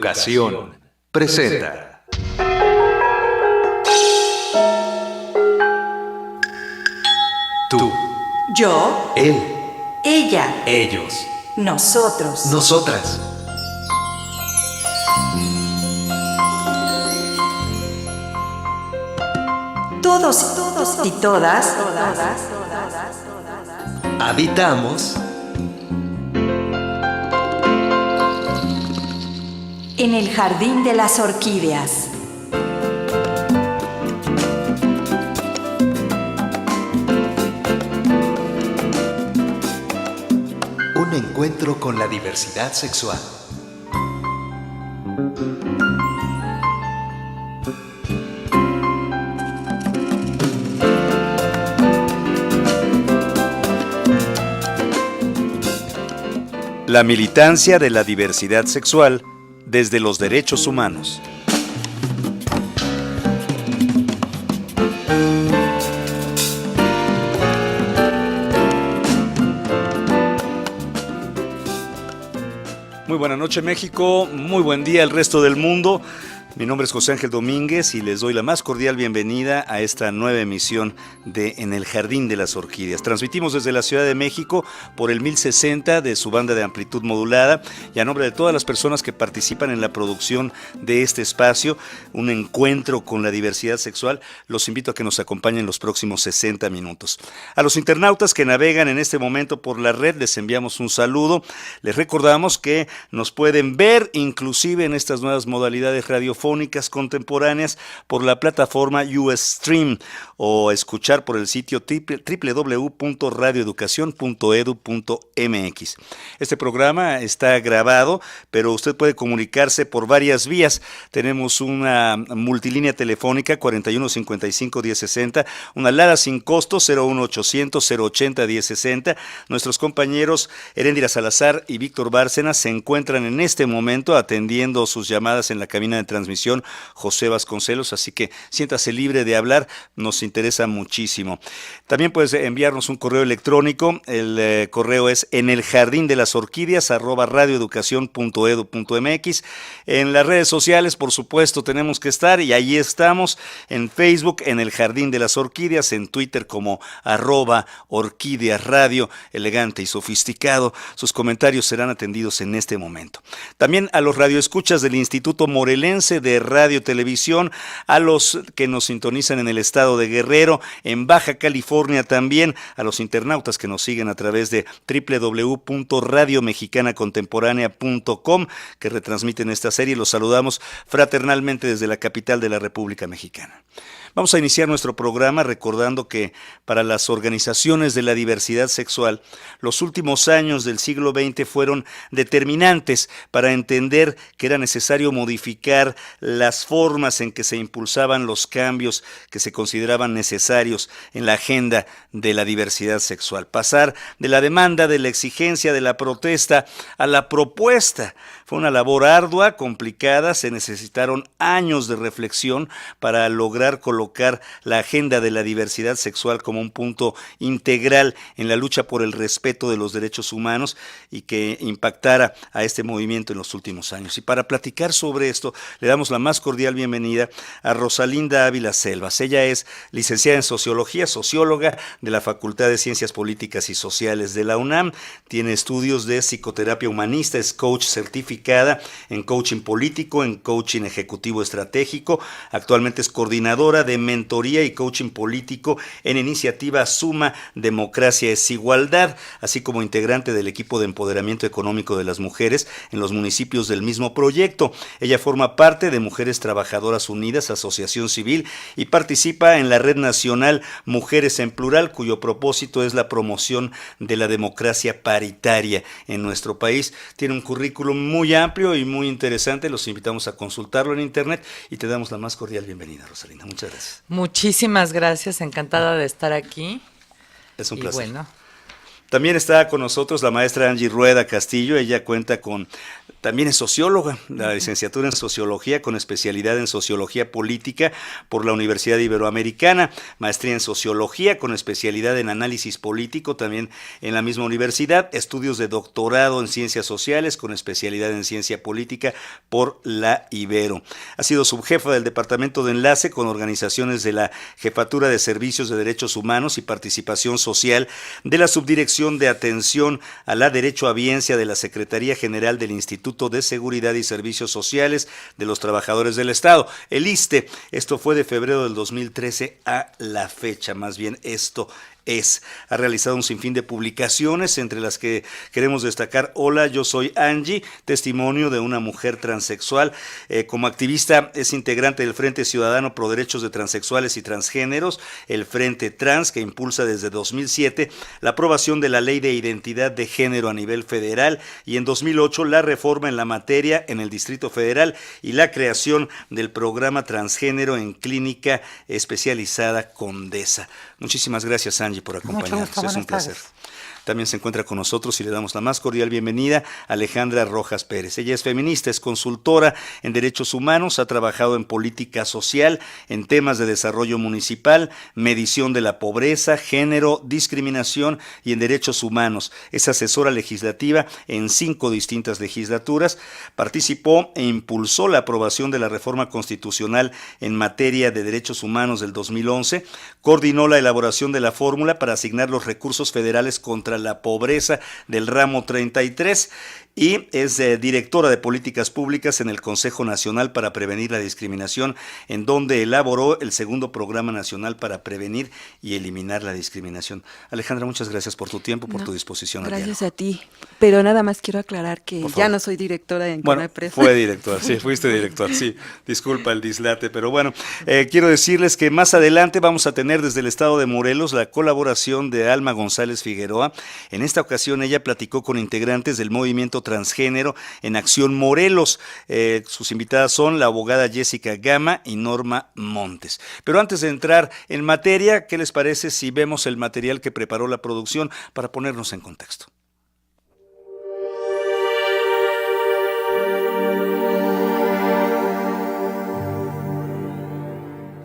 Educación presenta. Tú, yo, él, ella, ellos, nosotros, nosotras. todos y todas, Habitamos en el jardín de las orquídeas. un encuentro con la diversidad sexual. La militancia de la diversidad sexual desde los derechos humanos. Muy buena noche, México, muy buen día al resto del mundo. Mi nombre es José Ángel Domínguez y les doy la más cordial bienvenida a esta nueva emisión de En el Jardín de las Orquídeas. Transmitimos desde la Ciudad de México por el 1060 de su banda de amplitud modulada y a nombre de todas las personas que participan en la producción de este espacio, un encuentro con la diversidad sexual, los invito a que nos acompañen los próximos 60 minutos. A los internautas que navegan en este momento por la red les enviamos un saludo. Les recordamos que nos pueden ver inclusive en estas nuevas modalidades radiofónicas contemporáneas por la plataforma Ustream o escuchar por el sitio www.radioeducacion.edu.mx. Este programa está grabado, pero usted puede comunicarse por varias vías. Tenemos una multilínea telefónica 4155-1060, una alada sin costo 01800-080-1060. Nuestros compañeros Heréndira Salazar y Víctor Bárcenas se encuentran en este momento atendiendo sus llamadas en la cabina de transmisión José Vasconcelos, así que siéntase libre de hablar, nos interesa muchísimo. También puedes enviarnos un correo electrónico, el correo es eneljardinelas.orquídeas@radioeducacion.edu.mx. En las redes sociales, por supuesto, tenemos que estar y ahí estamos, en Facebook, en el Jardín de las Orquídeas, en Twitter como @orquídeasradio, elegante y sofisticado. Sus comentarios serán atendidos en este momento. También a los radioescuchas del Instituto Morelense de Radio Televisión, a los que nos sintonizan en el estado de Guerrero, en Baja California también, a los internautas que nos siguen a través de www.radiomexicanacontemporánea.com, que retransmiten esta serie. Los saludamos fraternalmente desde la capital de la República Mexicana. Vamos a iniciar nuestro programa recordando que para las organizaciones de la diversidad sexual, los últimos años del siglo XX fueron determinantes para entender que era necesario modificar las formas en que se impulsaban los cambios que se consideraban necesarios en la agenda de la diversidad sexual. Pasar de la demanda, de la exigencia, de la protesta a la propuesta. Fue una labor ardua, complicada, se necesitaron años de reflexión para lograr colocar la agenda de la diversidad sexual como un punto integral en la lucha por el respeto de los derechos humanos y que impactara a este movimiento en los últimos años. Y para platicar sobre esto, le damos la más cordial bienvenida a Rosalinda Ávila Selvas. Ella es licenciada en Sociología, socióloga de la Facultad de Ciencias Políticas y Sociales de la UNAM, tiene estudios de psicoterapia humanista, es coach certificada en coaching político, en coaching ejecutivo estratégico, actualmente es coordinadora de mentoría y coaching político en iniciativa Suma Democracia es Igualdad, así como integrante del equipo de empoderamiento económico de las mujeres en los municipios del mismo proyecto. Ella forma parte de Mujeres Trabajadoras Unidas, asociación civil, y participa en la Red Nacional Mujeres en Plural, cuyo propósito es la promoción de la democracia paritaria en nuestro país. Tiene un currículum muy amplio y muy interesante, los invitamos a consultarlo en internet y te damos la más cordial bienvenida, Rosalinda. Muchas gracias. Muchísimas gracias, encantada de estar aquí. Es un placer. Bueno. También está con nosotros la maestra Angie Rueda Castillo. Ella cuenta con También es socióloga, la licenciatura en Sociología con especialidad en Sociología Política por la Universidad Iberoamericana, maestría en Sociología con especialidad en Análisis Político también en la misma universidad, estudios de doctorado en Ciencias Sociales con especialidad en Ciencia Política por la Ibero. Ha sido subjefa del Departamento de Enlace con organizaciones de la Jefatura de Servicios de Derechos Humanos y Participación Social de la Subdirección de Atención a la Derechohabiencia de la Secretaría General del Instituto de Seguridad y Servicios Sociales de los Trabajadores del Estado, el ISSSTE. Esto fue de febrero del 2013 a la fecha, más bien esto ha realizado un sinfín de publicaciones, entre las que queremos destacar Hola, yo soy Angie, testimonio de una mujer transexual. Como activista es integrante del Frente Ciudadano Pro Derechos de Transexuales y Transgéneros, el Frente Trans, que impulsa desde 2007 la aprobación de la Ley de Identidad de Género a nivel federal y en 2008 la reforma en la materia en el Distrito Federal y la creación del programa transgénero en Clínica Especializada Condesa. Muchísimas gracias, Angie, por acompañarnos. Es un placer. También se encuentra con nosotros y le damos la más cordial bienvenida a Alejandra Rojas Pérez. Ella es feminista, es consultora en derechos humanos, ha trabajado en política social, en temas de desarrollo municipal, medición de la pobreza, género, discriminación y en derechos humanos. Es asesora legislativa en 5 distintas legislaturas. Participó e impulsó la aprobación de la reforma constitucional en materia de derechos humanos del 2011. Coordinó la elaboración de la fórmula para asignar los recursos federales contra la pobreza del ramo 33 y es directora de políticas públicas en el Consejo Nacional para Prevenir la Discriminación, en donde elaboró el segundo Programa Nacional para Prevenir y Eliminar la Discriminación. Alejandra, muchas gracias por tu tiempo, por tu disposición. Gracias a ti, pero nada más quiero aclarar que ya no soy directora en Conapred. Fue directora, sí, fuiste directora, sí, disculpa el dislate, pero bueno, quiero decirles que más adelante vamos a tener desde el estado de Morelos la colaboración de Alma González Figueroa. En esta ocasión ella platicó con integrantes del movimiento transgénero en Acción Morelos. Sus invitadas son la abogada Jessica Gama y Norma Montes. Pero antes de entrar en materia, ¿qué les parece si vemos el material que preparó la producción para ponernos en contexto?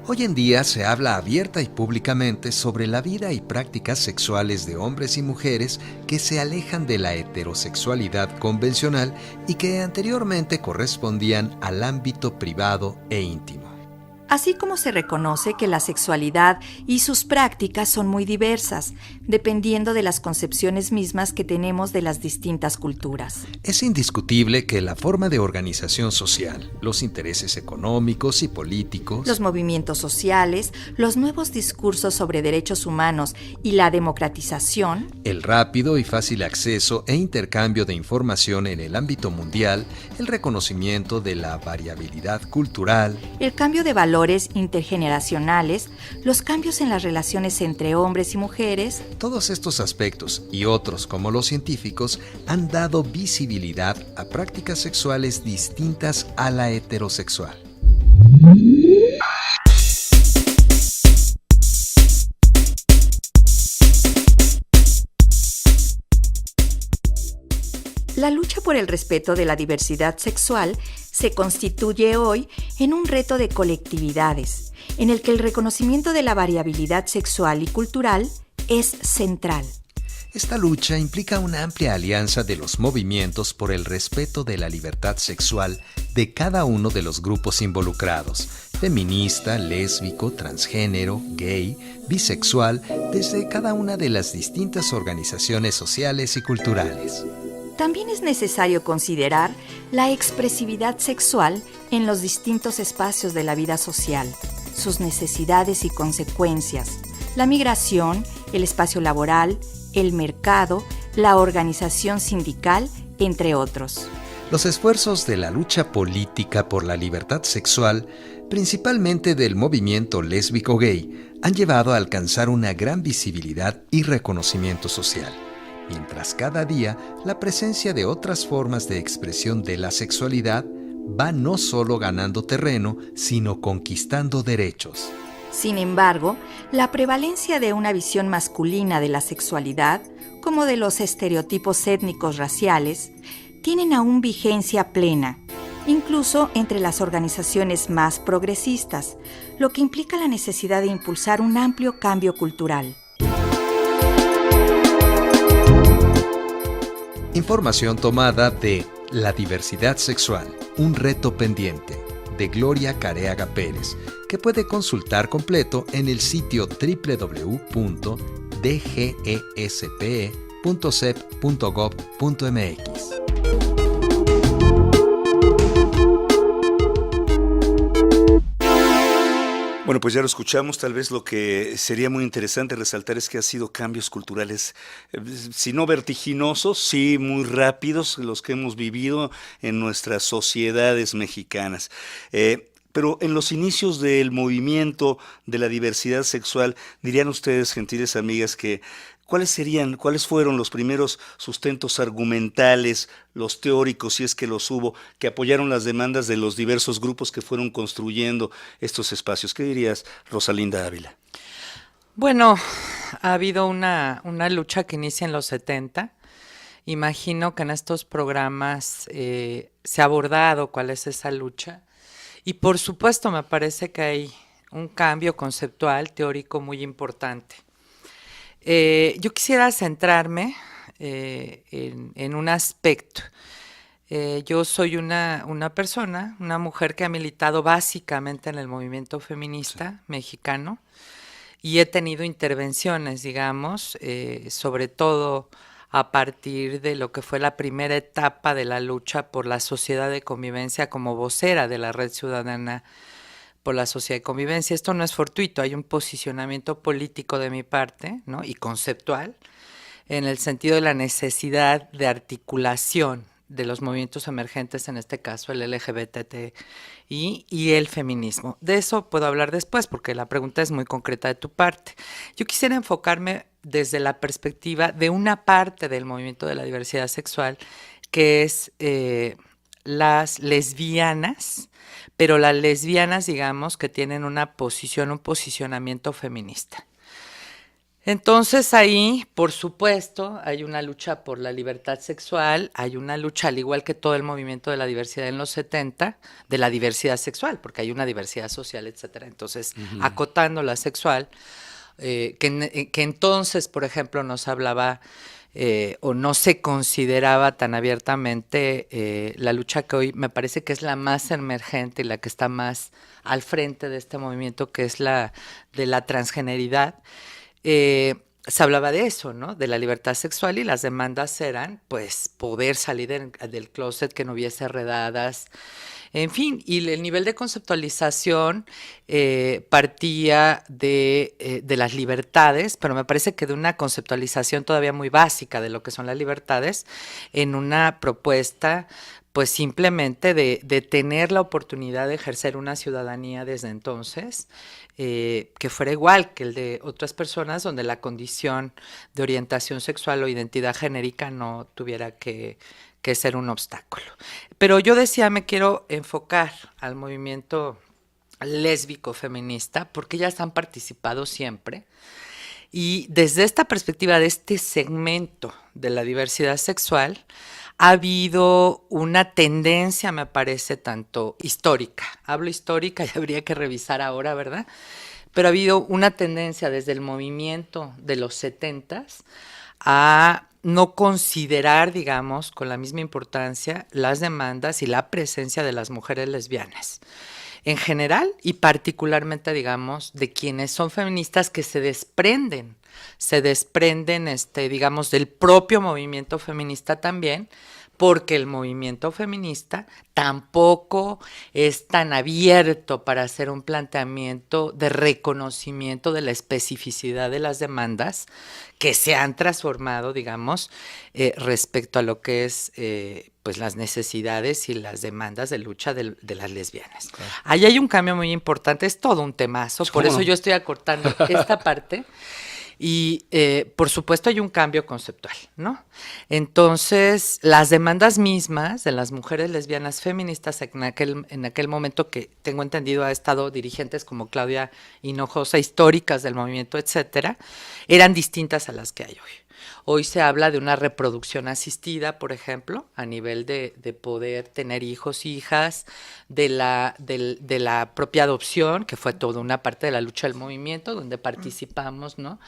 Hoy en día se habla abierta y públicamente sobre la vida y prácticas sexuales de hombres y mujeres que se alejan de la heterosexualidad convencional y que anteriormente correspondían al ámbito privado e íntimo. Así como se reconoce que la sexualidad y sus prácticas son muy diversas, dependiendo de las concepciones mismas que tenemos de las distintas culturas. Es indiscutible que la forma de organización social, los intereses económicos y políticos, Los movimientos sociales, los nuevos discursos sobre derechos humanos y la democratización, el rápido y fácil acceso e intercambio de información en el ámbito mundial, el reconocimiento de la variabilidad cultural, el cambio de valores intergeneracionales, los cambios en las relaciones entre hombres y mujeres. Todos estos aspectos y otros como los científicos han dado visibilidad a prácticas sexuales distintas a la heterosexual. La lucha por el respeto de la diversidad sexual se constituye hoy en un reto de colectividades, en el que el reconocimiento de la variabilidad sexual y cultural es central. Esta lucha implica una amplia alianza de los movimientos por el respeto de la libertad sexual de cada uno de los grupos involucrados, feminista, lésbico, transgénero, gay, bisexual, desde cada una de las distintas organizaciones sociales y culturales. También es necesario considerar la expresividad sexual en los distintos espacios de la vida social, sus necesidades y consecuencias, la migración, el espacio laboral, el mercado, la organización sindical, entre otros. Los esfuerzos de la lucha política por la libertad sexual, principalmente del movimiento lésbico-gay, han llevado a alcanzar una gran visibilidad y reconocimiento social. Mientras cada día la presencia de otras formas de expresión de la sexualidad va no solo ganando terreno, sino conquistando derechos. Sin embargo, la prevalencia de una visión masculina de la sexualidad, como de los estereotipos étnicos raciales, tienen aún vigencia plena, incluso entre las organizaciones más progresistas, lo que implica la necesidad de impulsar un amplio cambio cultural. Información tomada de La diversidad sexual, un reto pendiente, de Gloria Careaga Pérez, que puede consultar completo en el sitio www.dgespe.cep.gov.mx. Bueno, pues ya lo escuchamos. Tal vez lo que sería muy interesante resaltar es que ha sido cambios culturales, si no vertiginosos, sí muy rápidos, los que hemos vivido en nuestras sociedades mexicanas. Pero en los inicios del movimiento de la diversidad sexual, dirían ustedes, gentiles amigas, que ¿cuáles fueron los primeros sustentos argumentales, los teóricos, si es que los hubo, que apoyaron las demandas de los diversos grupos que fueron construyendo estos espacios? ¿Qué dirías, Rosalinda Ávila? Bueno, ha habido una lucha que inicia en los 70. Imagino que en estos programas se ha abordado cuál es esa lucha. Y por supuesto me parece que hay un cambio conceptual, teórico muy importante. Yo quisiera centrarme en un aspecto. Yo soy una persona, una mujer que ha militado básicamente en el movimiento feminista mexicano y he tenido intervenciones, digamos, sobre todo a partir de lo que fue la primera etapa de la lucha por la sociedad de convivencia como vocera de la Red Ciudadana por la Sociedad de Convivencia. Esto no es fortuito, hay un posicionamiento político de mi parte, ¿no? Y conceptual, en el sentido de la necesidad de articulación de los movimientos emergentes, en este caso el LGBTI y el feminismo. De eso puedo hablar después, porque la pregunta es muy concreta de tu parte. Yo quisiera enfocarme desde la perspectiva de una parte del movimiento de la diversidad sexual, que es las lesbianas, pero las lesbianas, digamos, que tienen una posición, un posicionamiento feminista. Entonces ahí, por supuesto, hay una lucha por la libertad sexual, hay una lucha, al igual que todo el movimiento de la diversidad en los 70, de la diversidad sexual, porque hay una diversidad social, etcétera. Entonces, acotando la sexual, que entonces, por ejemplo, nos hablaba o no se consideraba tan abiertamente la lucha que hoy me parece que es la más emergente y la que está más al frente de este movimiento, que es la de la transgeneridad. Se hablaba de eso, ¿no? De la libertad sexual, y las demandas eran, pues, poder salir del closet, que no hubiese redadas, en fin, y el nivel de conceptualización partía de las libertades, pero me parece que de una conceptualización todavía muy básica de lo que son las libertades, en una propuesta pues simplemente de tener la oportunidad de ejercer una ciudadanía desde entonces, que fuera igual que el de otras personas, donde la condición de orientación sexual o identidad genérica no tuviera que ser un obstáculo. Pero yo decía, me quiero enfocar al movimiento lésbico feminista, porque ellas han participado siempre, y desde esta perspectiva de este segmento de la diversidad sexual, ha habido una tendencia, me parece, tanto histórica, hablo histórica y habría que revisar ahora, ¿verdad? Pero ha habido una tendencia desde el movimiento de los 70s a no considerar, digamos, con la misma importancia las demandas y la presencia de las mujeres lesbianas en general y particularmente, digamos, de quienes son feministas que se desprenden, digamos, del propio movimiento feminista también, porque el movimiento feminista tampoco es tan abierto para hacer un planteamiento de reconocimiento de la especificidad de las demandas que se han transformado, digamos, respecto a lo que es pues las necesidades y las demandas de lucha de las lesbianas. Claro. Ahí hay un cambio muy importante, es todo un temazo, por eso yo estoy acortando esta parte. Y por supuesto hay un cambio conceptual, ¿no? Entonces, las demandas mismas de las mujeres lesbianas feministas en aquel momento, que tengo entendido ha estado dirigentes como Claudia Hinojosa, históricas del movimiento, etcétera, eran distintas a las que hay hoy. Hoy se habla de una reproducción asistida, por ejemplo, a nivel de poder tener hijos, hijas, de la propia adopción, que fue toda una parte de la lucha del movimiento, donde participamos, ¿no?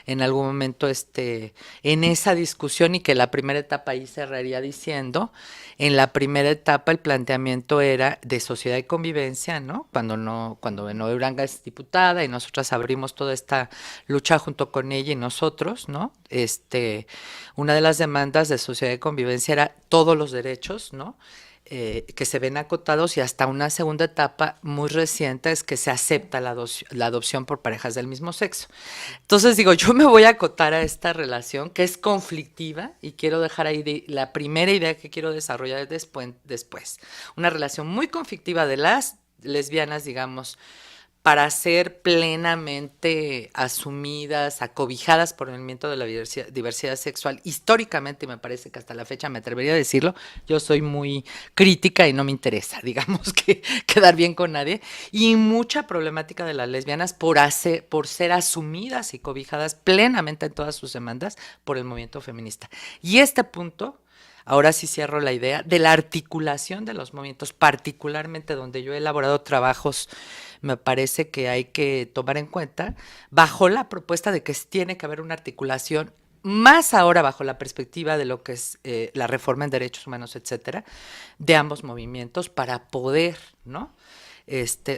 En algún momento en esa discusión, y que la primera etapa ahí cerraría diciendo, en la primera etapa el planteamiento era de sociedad y convivencia, ¿no? Cuando Benoé Uranga es diputada y nosotras abrimos toda esta lucha junto con ella y nosotros, ¿no? Una de las demandas de sociedad y convivencia era todos los derechos, ¿no? Que se ven acotados, y hasta una segunda etapa muy reciente es que se acepta la adopción por parejas del mismo sexo. Entonces digo, yo me voy a acotar a esta relación que es conflictiva, y quiero dejar ahí la primera idea que quiero desarrollar después. Una relación muy conflictiva de las lesbianas, digamos, para ser plenamente asumidas, acobijadas por el movimiento de la diversidad sexual. Históricamente, y me parece que hasta la fecha me atrevería a decirlo, yo soy muy crítica y no me interesa, digamos, que quedar bien con nadie, y mucha problemática de las lesbianas por ser asumidas y cobijadas plenamente en todas sus demandas por el movimiento feminista. Y este punto, ahora sí cierro la idea, de la articulación de los movimientos, particularmente donde yo he elaborado trabajos, me parece que hay que tomar en cuenta, bajo la propuesta de que tiene que haber una articulación, más ahora bajo la perspectiva de lo que es la reforma en derechos humanos, etcétera, de ambos movimientos, para poder, ¿no?,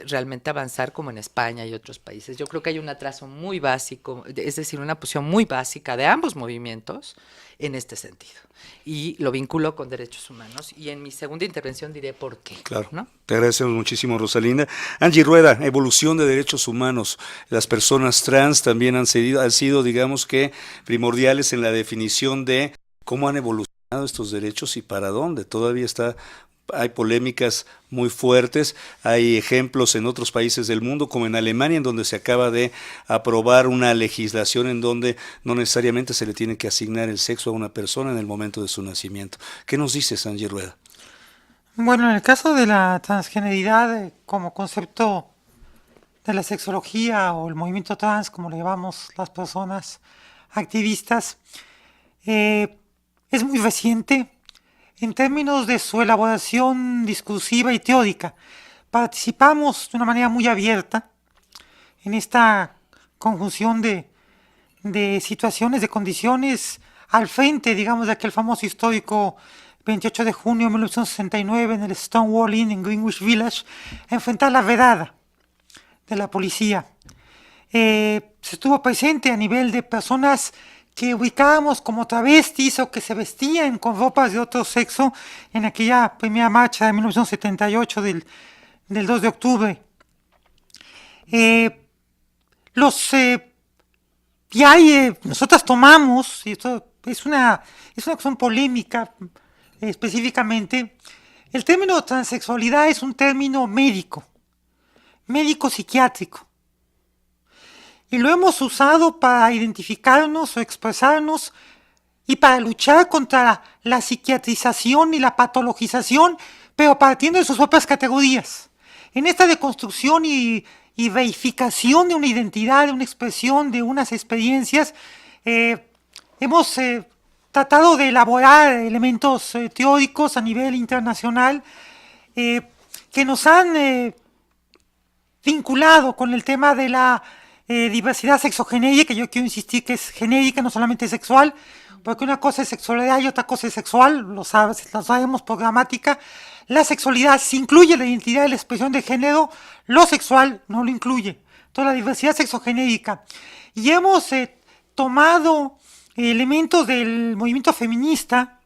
realmente avanzar como en España y otros países. Yo creo que hay un atraso muy básico, es decir, una posición muy básica de ambos movimientos en este sentido. Y lo vinculo con derechos humanos, y en mi segunda intervención diré por qué. Claro, ¿no? Te agradecemos muchísimo, Rosalinda. Angie Rueda, evolución de derechos humanos. Las personas trans también han sido, digamos que, primordiales en la definición de cómo han evolucionado estos derechos y para dónde. Todavía hay polémicas muy fuertes, hay ejemplos en otros países del mundo, como en Alemania, en donde se acaba de aprobar una legislación en donde no necesariamente se le tiene que asignar el sexo a una persona en el momento de su nacimiento. ¿Qué nos dices, Angie Rueda? Bueno, en el caso de la transgeneridad como concepto de la sexología o el movimiento trans, como le llamamos las personas activistas, es muy reciente en términos de su elaboración discursiva y teórica. Participamos de una manera muy abierta en esta conjunción de situaciones, de condiciones, al frente, digamos, de aquel famoso histórico 28 de junio de 1969 en el Stonewall Inn en Greenwich Village, a enfrentar la redada de la policía. Se estuvo presente a nivel de personas que ubicábamos como travestis o que se vestían con ropas de otro sexo en aquella primera marcha de 1978 del 2 de octubre. Nosotras tomamos, y esto es una cuestión polémica específicamente, el término transexualidad es un término médico psiquiátrico. Y lo hemos usado para identificarnos o expresarnos y para luchar contra la psiquiatrización y la patologización, pero partiendo de sus propias categorías. En esta deconstrucción y reificación de una identidad, de una expresión, de unas experiencias, hemos tratado de elaborar elementos teóricos a nivel internacional que nos han vinculado con el tema de la diversidad sexogenérica, que yo quiero insistir que es genérica, no solamente sexual, porque una cosa es sexualidad y otra cosa es sexual, lo sabemos por gramática. La sexualidad sí incluye la identidad y la expresión de género, lo sexual no lo incluye. Toda la diversidad sexogenérica. Y hemos tomado elementos del movimiento feminista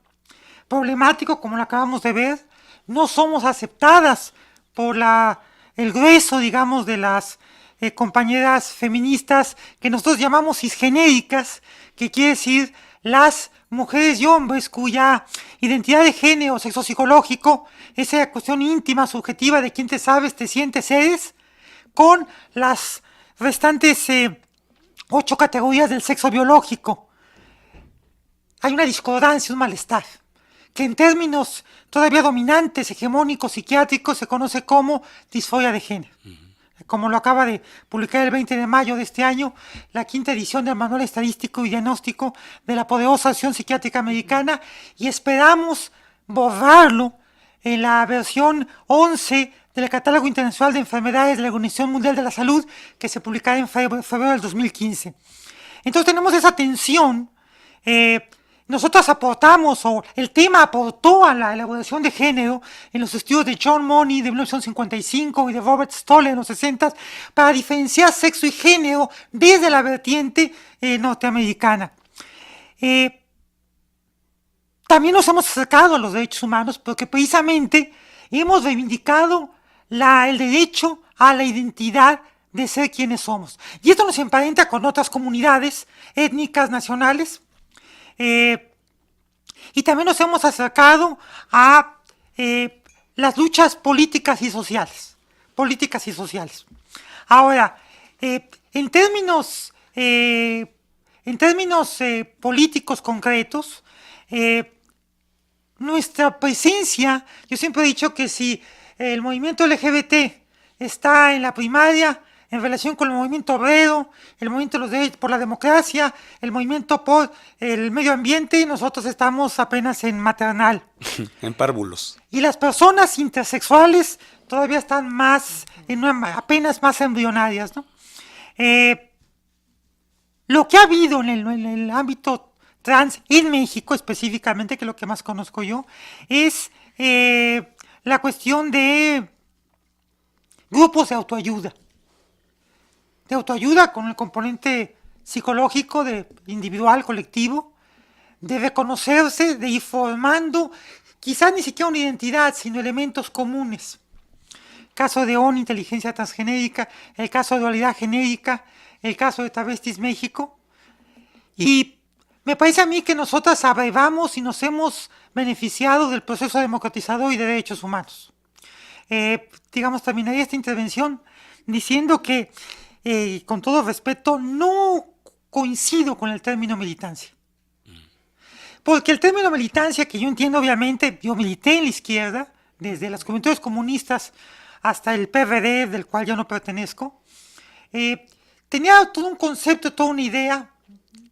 problemático, como lo acabamos de ver. No somos aceptadas por el grueso, digamos, de las compañeras feministas que nosotros llamamos cisgenéricas, que quiere decir las mujeres y hombres cuya identidad de género sexo psicológico, esa cuestión íntima, subjetiva de quién te sabes, te sientes, eres, con las restantes 8 categorías del sexo biológico. Hay una discordancia, un malestar, que en términos todavía dominantes, hegemónicos, psiquiátricos, se conoce como disforia de género. como lo acaba de publicar el 20 de mayo de este año, la 5ª edición del Manual Estadístico y Diagnóstico de la poderosa Asociación Psiquiátrica Americana, y esperamos borrarlo en la versión 11 del Catálogo Internacional de Enfermedades de la Organización Mundial de la Salud, que se publicará en febrero del 2015. Entonces tenemos esa tensión. Nosotros aportamos, o el tema aportó a la elaboración de género en los estudios de John Money de 1955 y de Robert Stoller en los 60 para diferenciar sexo y género desde la vertiente norteamericana. También nos hemos acercado a los derechos humanos porque precisamente hemos reivindicado el derecho a la identidad de ser quienes somos. Y esto nos emparenta con otras comunidades étnicas nacionales. Y también nos hemos acercado a las luchas políticas y sociales. Ahora, en términos políticos concretos, nuestra presencia, yo siempre he dicho que si el movimiento LGBT está en la primaria, en relación con el movimiento obrero, el movimiento de los derechos por la democracia, el movimiento por el medio ambiente, nosotros estamos apenas en maternal. En párvulos. Y las personas intersexuales todavía están apenas más embrionarias, ¿no? Lo que ha habido en el ámbito trans en México específicamente, que es lo que más conozco yo, es la cuestión de grupos de autoayuda con el componente psicológico, de individual, colectivo, de reconocerse, de ir formando, quizás ni siquiera una identidad, sino elementos comunes. El caso de ON, Inteligencia Transgenérica, el caso de Dualidad Genérica, el caso de Travestis México. Y me parece a mí que nosotras abrevamos y nos hemos beneficiado del proceso democratizador y de derechos humanos. Terminaría esta intervención diciendo que, con todo respeto, no coincido con el término militancia. Porque el término militancia, que yo entiendo obviamente, yo milité en la izquierda, desde las juventudes comunistas hasta el PRD, del cual yo no pertenezco, tenía todo un concepto, toda una idea,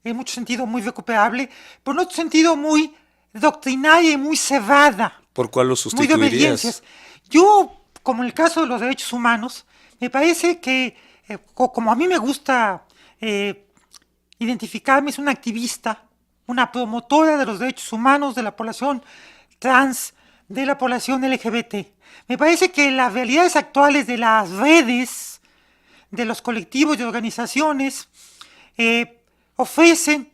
en mucho sentido muy recuperable, pero en otro sentido muy doctrinaria y muy cerrada. ¿Por cuál lo sustituirías? Muy de obediencias. Yo, como en el caso de los derechos humanos, me parece que, como a mí me gusta identificarme, es una activista, una promotora de los derechos humanos, de la población trans, de la población LGBT. Me parece que las realidades actuales de las redes, de los colectivos y organizaciones, ofrecen,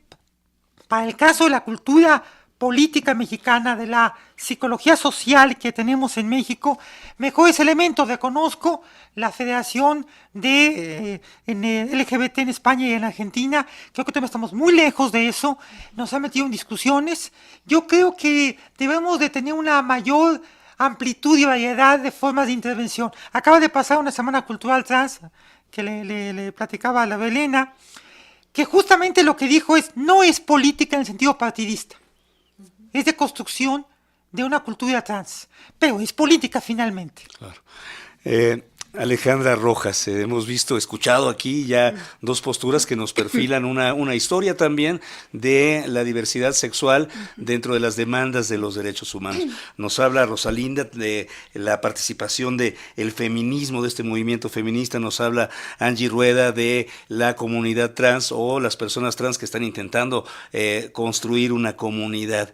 para el caso de la cultura política mexicana, de la psicología social que tenemos en México, mejores elementos. Reconozco la Federación de LGBT en España y en Argentina. Creo que todavía estamos muy lejos de eso. Nos han metido en discusiones. Yo creo que debemos de tener una mayor amplitud y variedad de formas de intervención. Acaba de pasar una semana cultural trans que le platicaba a la Belena, que justamente lo que dijo no es política en el sentido partidista. Es de construcción de una cultura trans, pero es política finalmente. Claro. Alejandra Rojas, hemos escuchado aquí ya dos posturas que nos perfilan una historia también de la diversidad sexual dentro de las demandas de los derechos humanos. Nos habla Rosalinda de la participación del feminismo, de este movimiento feminista. Nos habla Angie Rueda de la comunidad trans o las personas trans que están intentando construir una comunidad.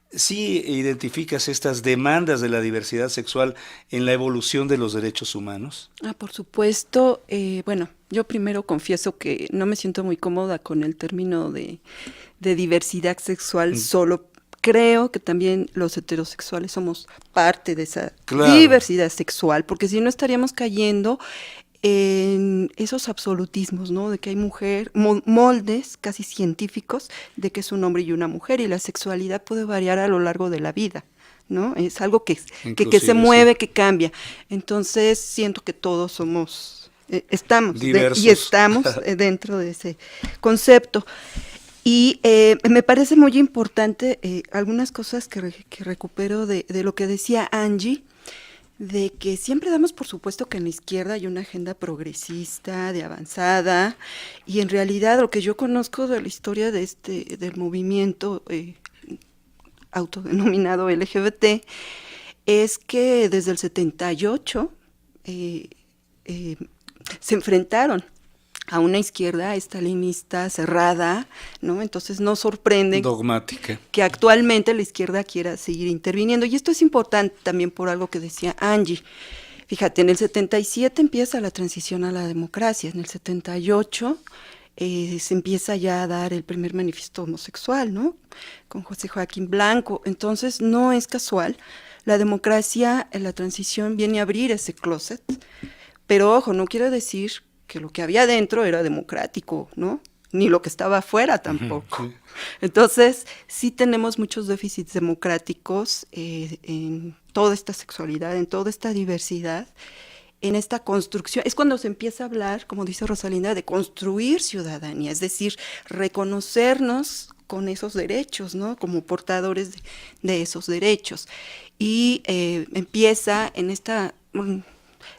¿Sí identificas estas demandas de la diversidad sexual en la evolución de los derechos humanos? Por supuesto. Bueno, yo primero confieso que no me siento muy cómoda con el término de diversidad sexual solo. Creo que también los heterosexuales somos parte de esa diversidad sexual, porque si no estaríamos cayendo en esos absolutismos, ¿no? De que hay moldes casi científicos de que es un hombre y una mujer, y la sexualidad puede variar a lo largo de la vida, ¿no? Es algo que se mueve, sí, que cambia. Entonces siento que todos estamos dentro de ese concepto. Y me parece muy importante algunas cosas que recupero de lo que decía Angie. de que siempre damos por supuesto que en la izquierda hay una agenda progresista, de avanzada, y en realidad lo que yo conozco de la historia de del movimiento autodenominado LGBT es que desde el 78 se enfrentaron a una izquierda estalinista cerrada, ¿no? Entonces no sorprende Dogmática. que actualmente la izquierda quiera seguir interviniendo. Y esto es importante también por algo que decía Angie. Fíjate, en el 77 empieza la transición a la democracia, en el 78 se empieza ya a dar el primer manifiesto homosexual, ¿no? Con José Joaquín Blanco. Entonces no es casual. La democracia en la transición viene a abrir ese closet, pero ojo, no quiere decir que lo que había dentro era democrático, ¿no? Ni lo que estaba afuera tampoco. Sí. Entonces, sí tenemos muchos déficits democráticos en toda esta sexualidad, en toda esta diversidad, en esta construcción. Es cuando se empieza a hablar, como dice Rosalinda, de construir ciudadanía, es decir, reconocernos con esos derechos, ¿no? Como portadores de esos derechos. Y empieza en esta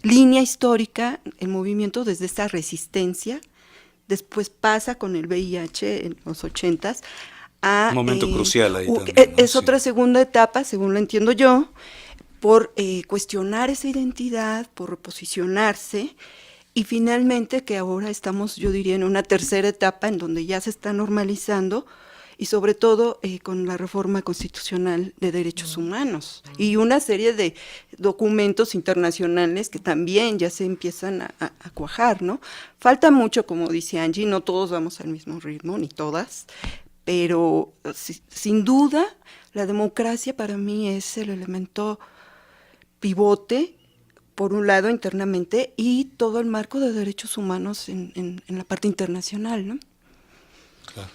línea histórica el movimiento desde esta resistencia, después pasa con el VIH en los 80s a... Momento crucial ahí también, ¿no? Es otra segunda etapa, según lo entiendo yo, por cuestionar esa identidad, por reposicionarse, y finalmente que ahora estamos, yo diría, en una tercera etapa en donde ya se está normalizando, y sobre todo con la reforma constitucional de derechos humanos y una serie de documentos internacionales que también ya se empiezan a cuajar, ¿no? Falta mucho, como dice Angie, no todos vamos al mismo ritmo, ni todas, pero sin duda la democracia para mí es el elemento pivote, por un lado internamente, y todo el marco de derechos humanos en la parte internacional, ¿no? Claro.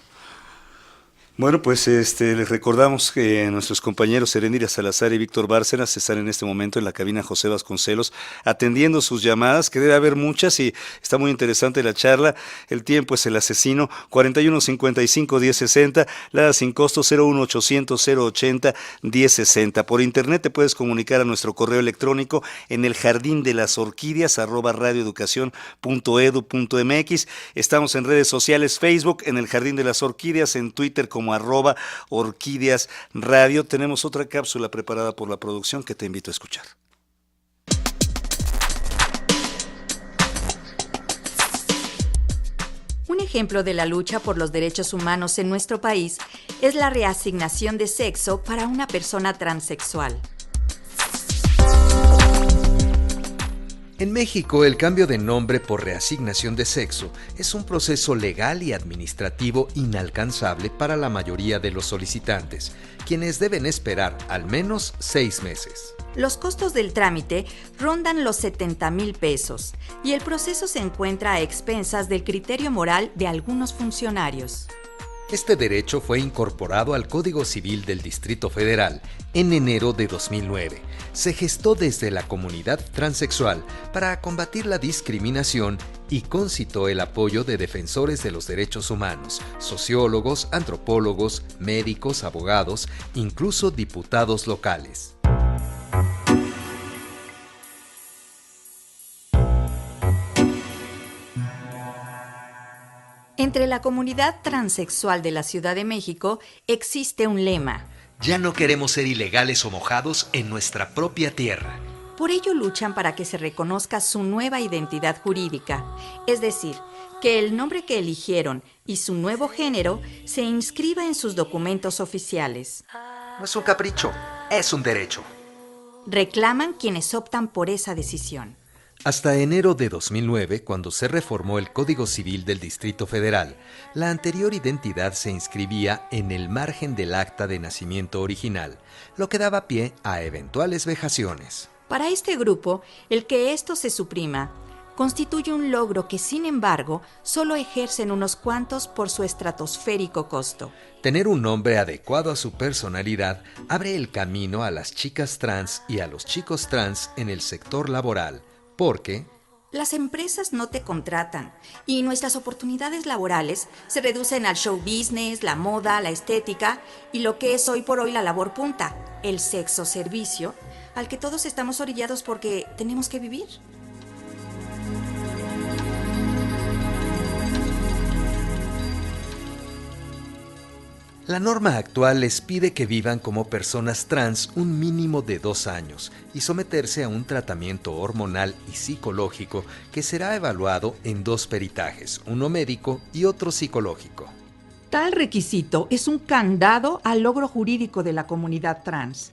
Bueno, pues les recordamos que nuestros compañeros Erendira Salazar y Víctor Bárcenas están en este momento en la cabina José Vasconcelos atendiendo sus llamadas, que debe haber muchas y está muy interesante la charla. El tiempo es el asesino, 4155-1060, la sin costo 01800-080-1060. Por internet te puedes comunicar a nuestro correo electrónico en el jardín de las orquídeas @radioeducacion.edu.mx. Estamos en redes sociales, Facebook, en el jardín de las orquídeas, en Twitter como @Orquídeas Radio. Tenemos otra cápsula preparada por la producción que te invito a escuchar. Un ejemplo de la lucha por los derechos humanos en nuestro país es la reasignación de sexo para una persona transexual. En México, el cambio de nombre por reasignación de sexo es un proceso legal y administrativo inalcanzable para la mayoría de los solicitantes, quienes deben esperar al menos 6 meses. Los costos del trámite rondan los 70,000 pesos y el proceso se encuentra a expensas del criterio moral de algunos funcionarios. Este derecho fue incorporado al Código Civil del Distrito Federal en enero de 2009. Se gestó desde la comunidad transexual para combatir la discriminación y concitó el apoyo de defensores de los derechos humanos, sociólogos, antropólogos, médicos, abogados, incluso diputados locales. Entre la comunidad transexual de la Ciudad de México existe un lema. Ya no queremos ser ilegales o mojados en nuestra propia tierra. Por ello luchan para que se reconozca su nueva identidad jurídica, es decir, que el nombre que eligieron y su nuevo género se inscriba en sus documentos oficiales. No es un capricho, es un derecho. Reclaman quienes optan por esa decisión. Hasta enero de 2009, cuando se reformó el Código Civil del Distrito Federal, la anterior identidad se inscribía en el margen del acta de nacimiento original, lo que daba pie a eventuales vejaciones. Para este grupo, el que esto se suprima constituye un logro que, sin embargo, solo ejercen unos cuantos por su estratosférico costo. Tener un nombre adecuado a su personalidad abre el camino a las chicas trans y a los chicos trans en el sector laboral, porque las empresas no te contratan y nuestras oportunidades laborales se reducen al show business, la moda, la estética y lo que es hoy por hoy la labor punta, el sexo servicio, al que todos estamos orillados porque tenemos que vivir. La norma actual les pide que vivan como personas trans un mínimo de 2 años y someterse a un tratamiento hormonal y psicológico que será evaluado en 2 peritajes, uno médico y otro psicológico. Tal requisito es un candado al logro jurídico de la comunidad trans,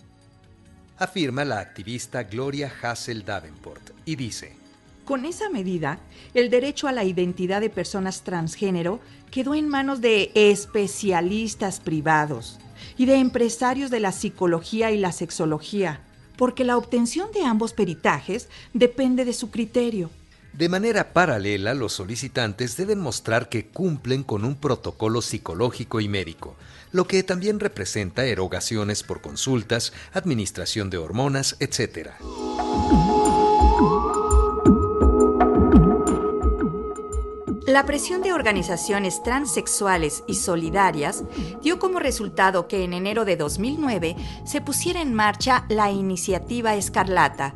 afirma la activista Gloria Hassel Davenport y dice: con esa medida, el derecho a la identidad de personas transgénero quedó en manos de especialistas privados y de empresarios de la psicología y la sexología, porque la obtención de ambos peritajes depende de su criterio. De manera paralela, los solicitantes deben mostrar que cumplen con un protocolo psicológico y médico, lo que también representa erogaciones por consultas, administración de hormonas, etc. La presión de organizaciones transexuales y solidarias dio como resultado que en enero de 2009 se pusiera en marcha la Iniciativa Escarlata,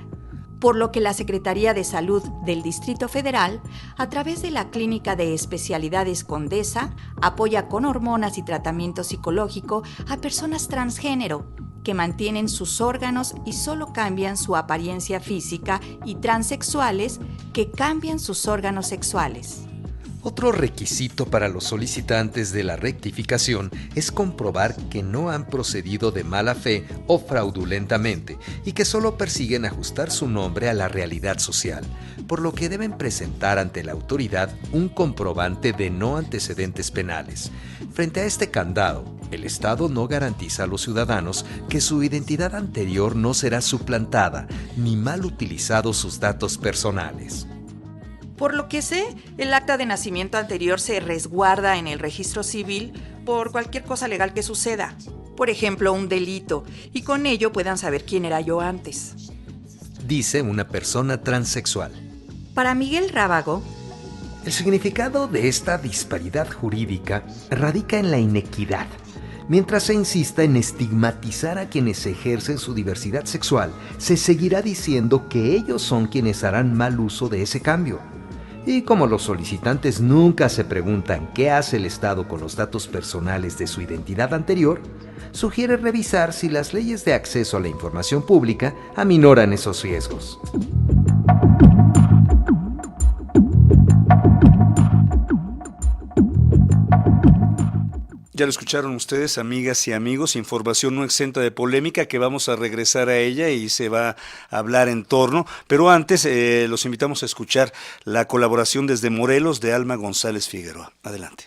por lo que la Secretaría de Salud del Distrito Federal, a través de la Clínica de Especialidades Condesa, apoya con hormonas y tratamiento psicológico a personas transgénero que mantienen sus órganos y solo cambian su apariencia física, y transexuales que cambian sus órganos sexuales. Otro requisito para los solicitantes de la rectificación es comprobar que no han procedido de mala fe o fraudulentamente y que solo persiguen ajustar su nombre a la realidad social, por lo que deben presentar ante la autoridad un comprobante de no antecedentes penales. Frente a este candado, el Estado no garantiza a los ciudadanos que su identidad anterior no será suplantada ni mal utilizados sus datos personales. Por lo que sé, el acta de nacimiento anterior se resguarda en el registro civil por cualquier cosa legal que suceda. Por ejemplo, un delito, y con ello puedan saber quién era yo antes. Dice una persona transexual. Para Miguel Rábago, el significado de esta disparidad jurídica radica en la inequidad. Mientras se insista en estigmatizar a quienes ejercen su diversidad sexual, se seguirá diciendo que ellos son quienes harán mal uso de ese cambio. Y como los solicitantes nunca se preguntan qué hace el Estado con los datos personales de su identidad anterior, sugiere revisar si las leyes de acceso a la información pública aminoran esos riesgos. Ya lo escucharon ustedes, amigas y amigos, información no exenta de polémica que vamos a regresar a ella y se va a hablar en torno, pero antes los invitamos a escuchar la colaboración desde Morelos de Alma González Figueroa. Adelante.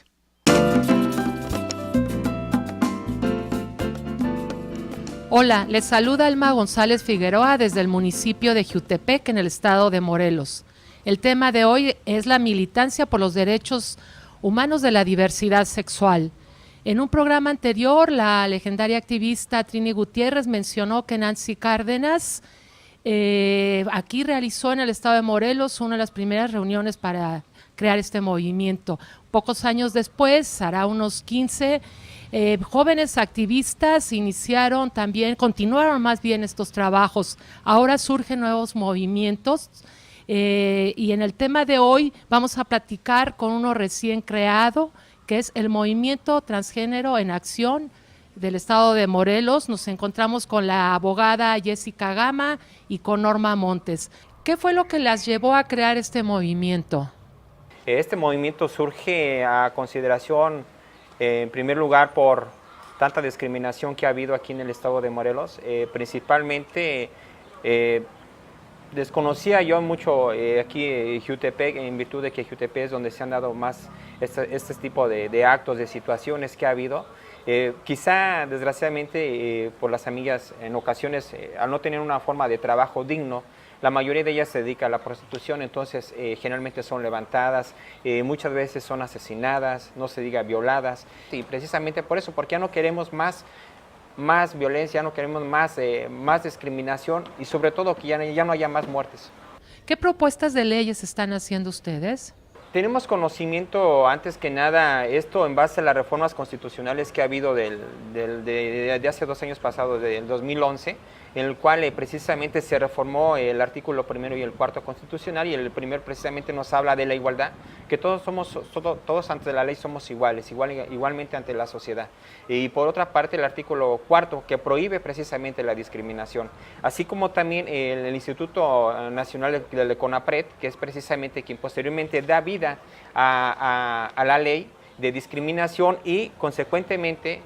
Hola, les saluda Alma González Figueroa desde el municipio de Jiutepec, en el estado de Morelos. El tema de hoy es la militancia por los derechos humanos de la diversidad sexual. En un programa anterior, la legendaria activista Trini Gutiérrez mencionó que Nancy Cárdenas aquí realizó en el estado de Morelos una de las primeras reuniones para crear este movimiento. Pocos años después, hará unos 15, jóvenes activistas continuaron más bien estos trabajos. Ahora surgen nuevos movimientos y en el tema de hoy vamos a platicar con uno recién creado, que es el Movimiento Transgénero en Acción del estado de Morelos. Nos encontramos con la abogada Jessica Gama y con Norma Montes. ¿Qué fue lo que las llevó a crear este movimiento? Este movimiento surge a consideración, en primer lugar, por tanta discriminación que ha habido aquí en el estado de Morelos. Principalmente, desconocía yo mucho aquí Jiutepec, en virtud de que Jiutepec es donde se han dado más este tipo de actos, de situaciones que ha habido. Quizá, desgraciadamente, por las amigas, en ocasiones, al no tener una forma de trabajo digno, la mayoría de ellas se dedica a la prostitución, entonces generalmente son levantadas, muchas veces son asesinadas, no se diga violadas, y precisamente por eso, porque ya no queremos más violencia, no queremos más discriminación y sobre todo que ya no haya más muertes. ¿Qué propuestas de leyes están haciendo ustedes? Tenemos conocimiento, antes que nada, esto en base a las reformas constitucionales que ha habido de hace 2 años pasados, del 2011, en el cual precisamente se reformó el artículo 1 y el 4 constitucional, y el primero precisamente nos habla de la igualdad, que todos ante la ley somos iguales, igualmente ante la sociedad. Y por otra parte el artículo 4, que prohíbe precisamente la discriminación, así como también el Instituto Nacional del CONAPRED, que es precisamente quien posteriormente da vida a la ley de discriminación, y consecuentemente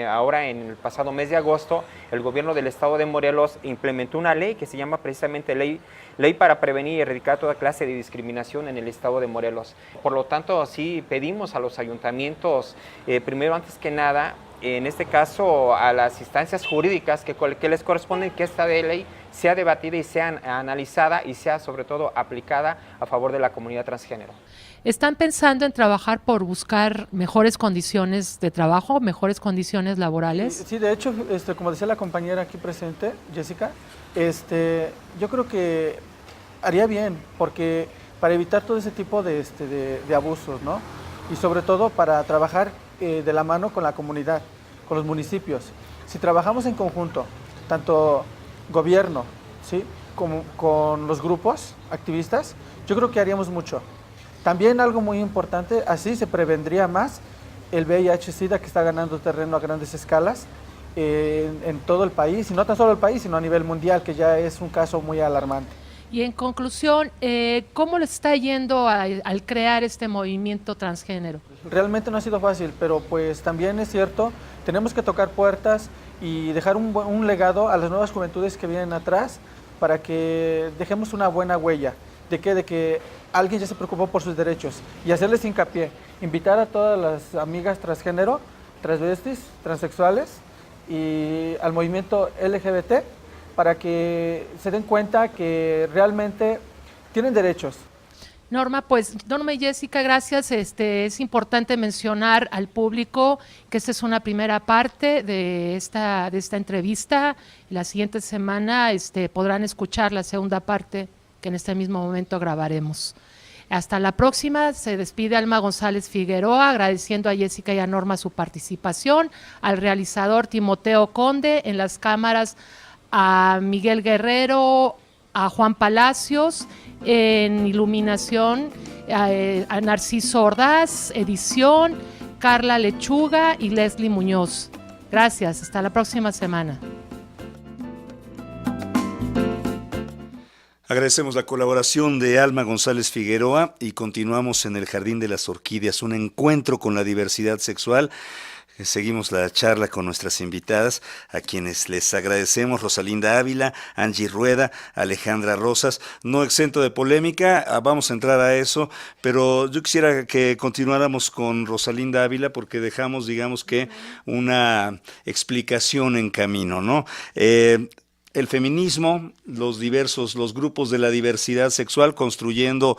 ahora en el pasado mes de agosto el gobierno del estado de Morelos implementó una ley que se llama precisamente ley para prevenir y erradicar toda clase de discriminación en el estado de Morelos. Por lo tanto, sí pedimos a los ayuntamientos, primero antes que nada, en este caso a las instancias jurídicas que les corresponden, que esta ley sea debatida y sea analizada y sea sobre todo aplicada a favor de la comunidad transgénero. ¿Están pensando en trabajar por buscar mejores condiciones de trabajo, mejores condiciones laborales? Sí, de hecho, como decía la compañera aquí presente, Jessica, yo creo que haría bien, porque para evitar todo ese tipo de abusos, ¿no? Y sobre todo para trabajar de la mano con la comunidad, con los municipios. Si trabajamos en conjunto, tanto gobierno, ¿sí?, como con los grupos activistas, yo creo que haríamos mucho. También algo muy importante, así se prevendría más el VIH-Sida, que está ganando terreno a grandes escalas en todo el país, y no tan solo el país, sino a nivel mundial, que ya es un caso muy alarmante. Y en conclusión, ¿cómo les está yendo al crear este movimiento transgénero? Realmente no ha sido fácil, pero pues también es cierto, tenemos que tocar puertas y dejar un legado a las nuevas juventudes que vienen atrás, para que dejemos una buena huella de que alguien ya se preocupó por sus derechos, y hacerles hincapié, invitar a todas las amigas transgénero, transvestis, transexuales y al movimiento LGBT, para que se den cuenta que realmente tienen derechos. Norma y Jessica, gracias. Es importante mencionar al público que esta es una primera parte de esta entrevista. La siguiente semana podrán escuchar la segunda parte, que en este mismo momento grabaremos. Hasta la próxima. Se despide Alma González Figueroa, agradeciendo a Jessica y a Norma su participación, al realizador Timoteo Conde, en las cámaras a Miguel Guerrero, a Juan Palacios, en iluminación a Narciso Ordaz, edición Carla Lechuga y Leslie Muñoz. Gracias, hasta la próxima semana. Agradecemos la colaboración de Alma González Figueroa y continuamos en el Jardín de las Orquídeas, un encuentro con la diversidad sexual. Seguimos la charla con nuestras invitadas, a quienes les agradecemos: Rosalinda Ávila, Angie Rueda, Alejandra Rosas. No exento de polémica, vamos a entrar a eso, pero yo quisiera que continuáramos con Rosalinda Ávila, porque dejamos, digamos que, una explicación en camino, ¿no? El feminismo, los grupos de la diversidad sexual construyendo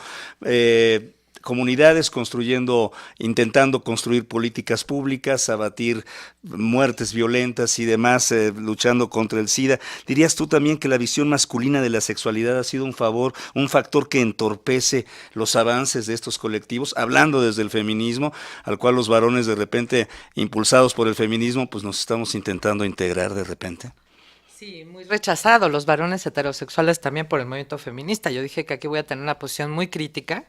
comunidades, intentando construir políticas públicas, abatir muertes violentas y demás, luchando contra el SIDA. ¿Dirías tú también que la visión masculina de la sexualidad ha sido un factor que entorpece los avances de estos colectivos, hablando desde el feminismo, al cual los varones de repente, impulsados por el feminismo, pues nos estamos intentando integrar de repente? Sí, muy rechazado los varones heterosexuales también por el movimiento feminista. Yo dije que aquí voy a tener una posición muy crítica,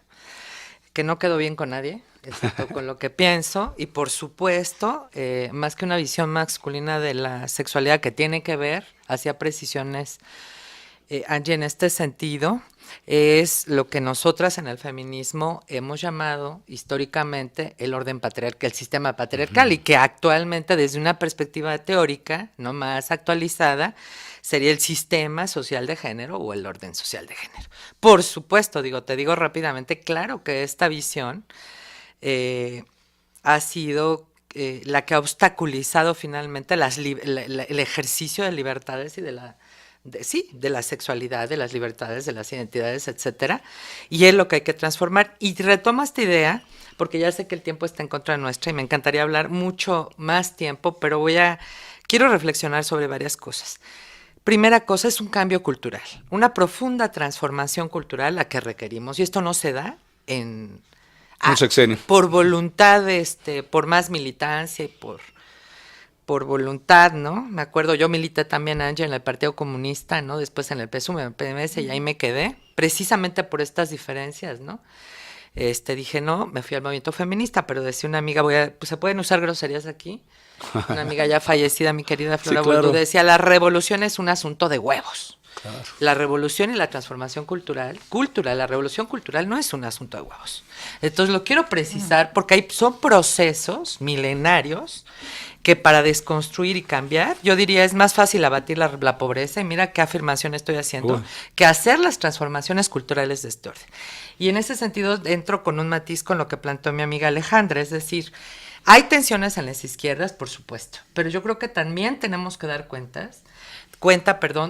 que no quedó bien con nadie, excepto con lo que pienso, y por supuesto, más que una visión masculina de la sexualidad que tiene que ver, hacía precisiones, Angie, en este sentido, es lo que nosotras en el feminismo hemos llamado históricamente el orden patriarcal, el sistema patriarcal, y que actualmente, desde una perspectiva teórica, no más actualizada, sería el sistema social de género o el orden social de género. Por supuesto, te digo rápidamente, claro que esta visión ha sido la que ha obstaculizado finalmente el ejercicio de libertades y de la sexualidad, de las libertades, de las identidades, etcétera, y es lo que hay que transformar. Y retomo esta idea, porque ya sé que el tiempo está en contra nuestra y me encantaría hablar mucho más tiempo, pero quiero reflexionar sobre varias cosas. Primera cosa, es un cambio cultural, una profunda transformación cultural la que requerimos, y esto no se da en un sexenio. Por voluntad, por más militancia y por voluntad, ¿no? Me acuerdo, yo milité también, Ángel, en el Partido Comunista, ¿no? Después en el PSUM, en el PMS, y ahí me quedé, precisamente por estas diferencias, ¿no? Dije, no, me fui al movimiento feminista, pero decía una amiga, pues se pueden usar groserías aquí. Una amiga ya fallecida, mi querida Flora Sí, claro. Boldú, decía, la revolución es un asunto de huevos. Claro. La revolución y la transformación cultural, la revolución cultural no es un asunto de huevos. Entonces lo quiero precisar porque son procesos milenarios que para desconstruir y cambiar, yo diría es más fácil abatir la pobreza, y mira qué afirmación estoy haciendo, que hacer las transformaciones culturales de este orden. Y en ese sentido entro con un matiz con lo que planteó mi amiga Alejandra, es decir, hay tensiones en las izquierdas, por supuesto, pero yo creo que también tenemos que dar cuenta,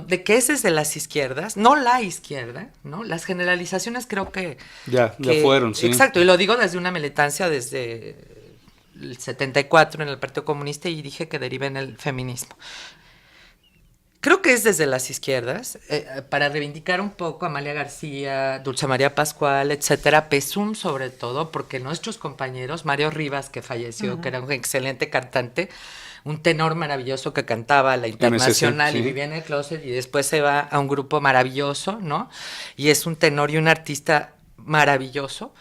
de que es desde las izquierdas, no la izquierda, ¿no? Las generalizaciones creo que Ya fueron, sí. Exacto, y lo digo desde una militancia desde el 74 en el Partido Comunista, y dije que deriva en el feminismo. Creo que es desde las izquierdas, para reivindicar un poco a Amalia García, Dulce María Pascual, etcétera, PSUM sobre todo, porque nuestros compañeros, Mario Rivas, que falleció, que era un excelente cantante, un tenor maravilloso que cantaba a la internacional, MSC, y vivía en el closet, y después se va a un grupo maravilloso, ¿no? Y es un tenor y un artista maravilloso,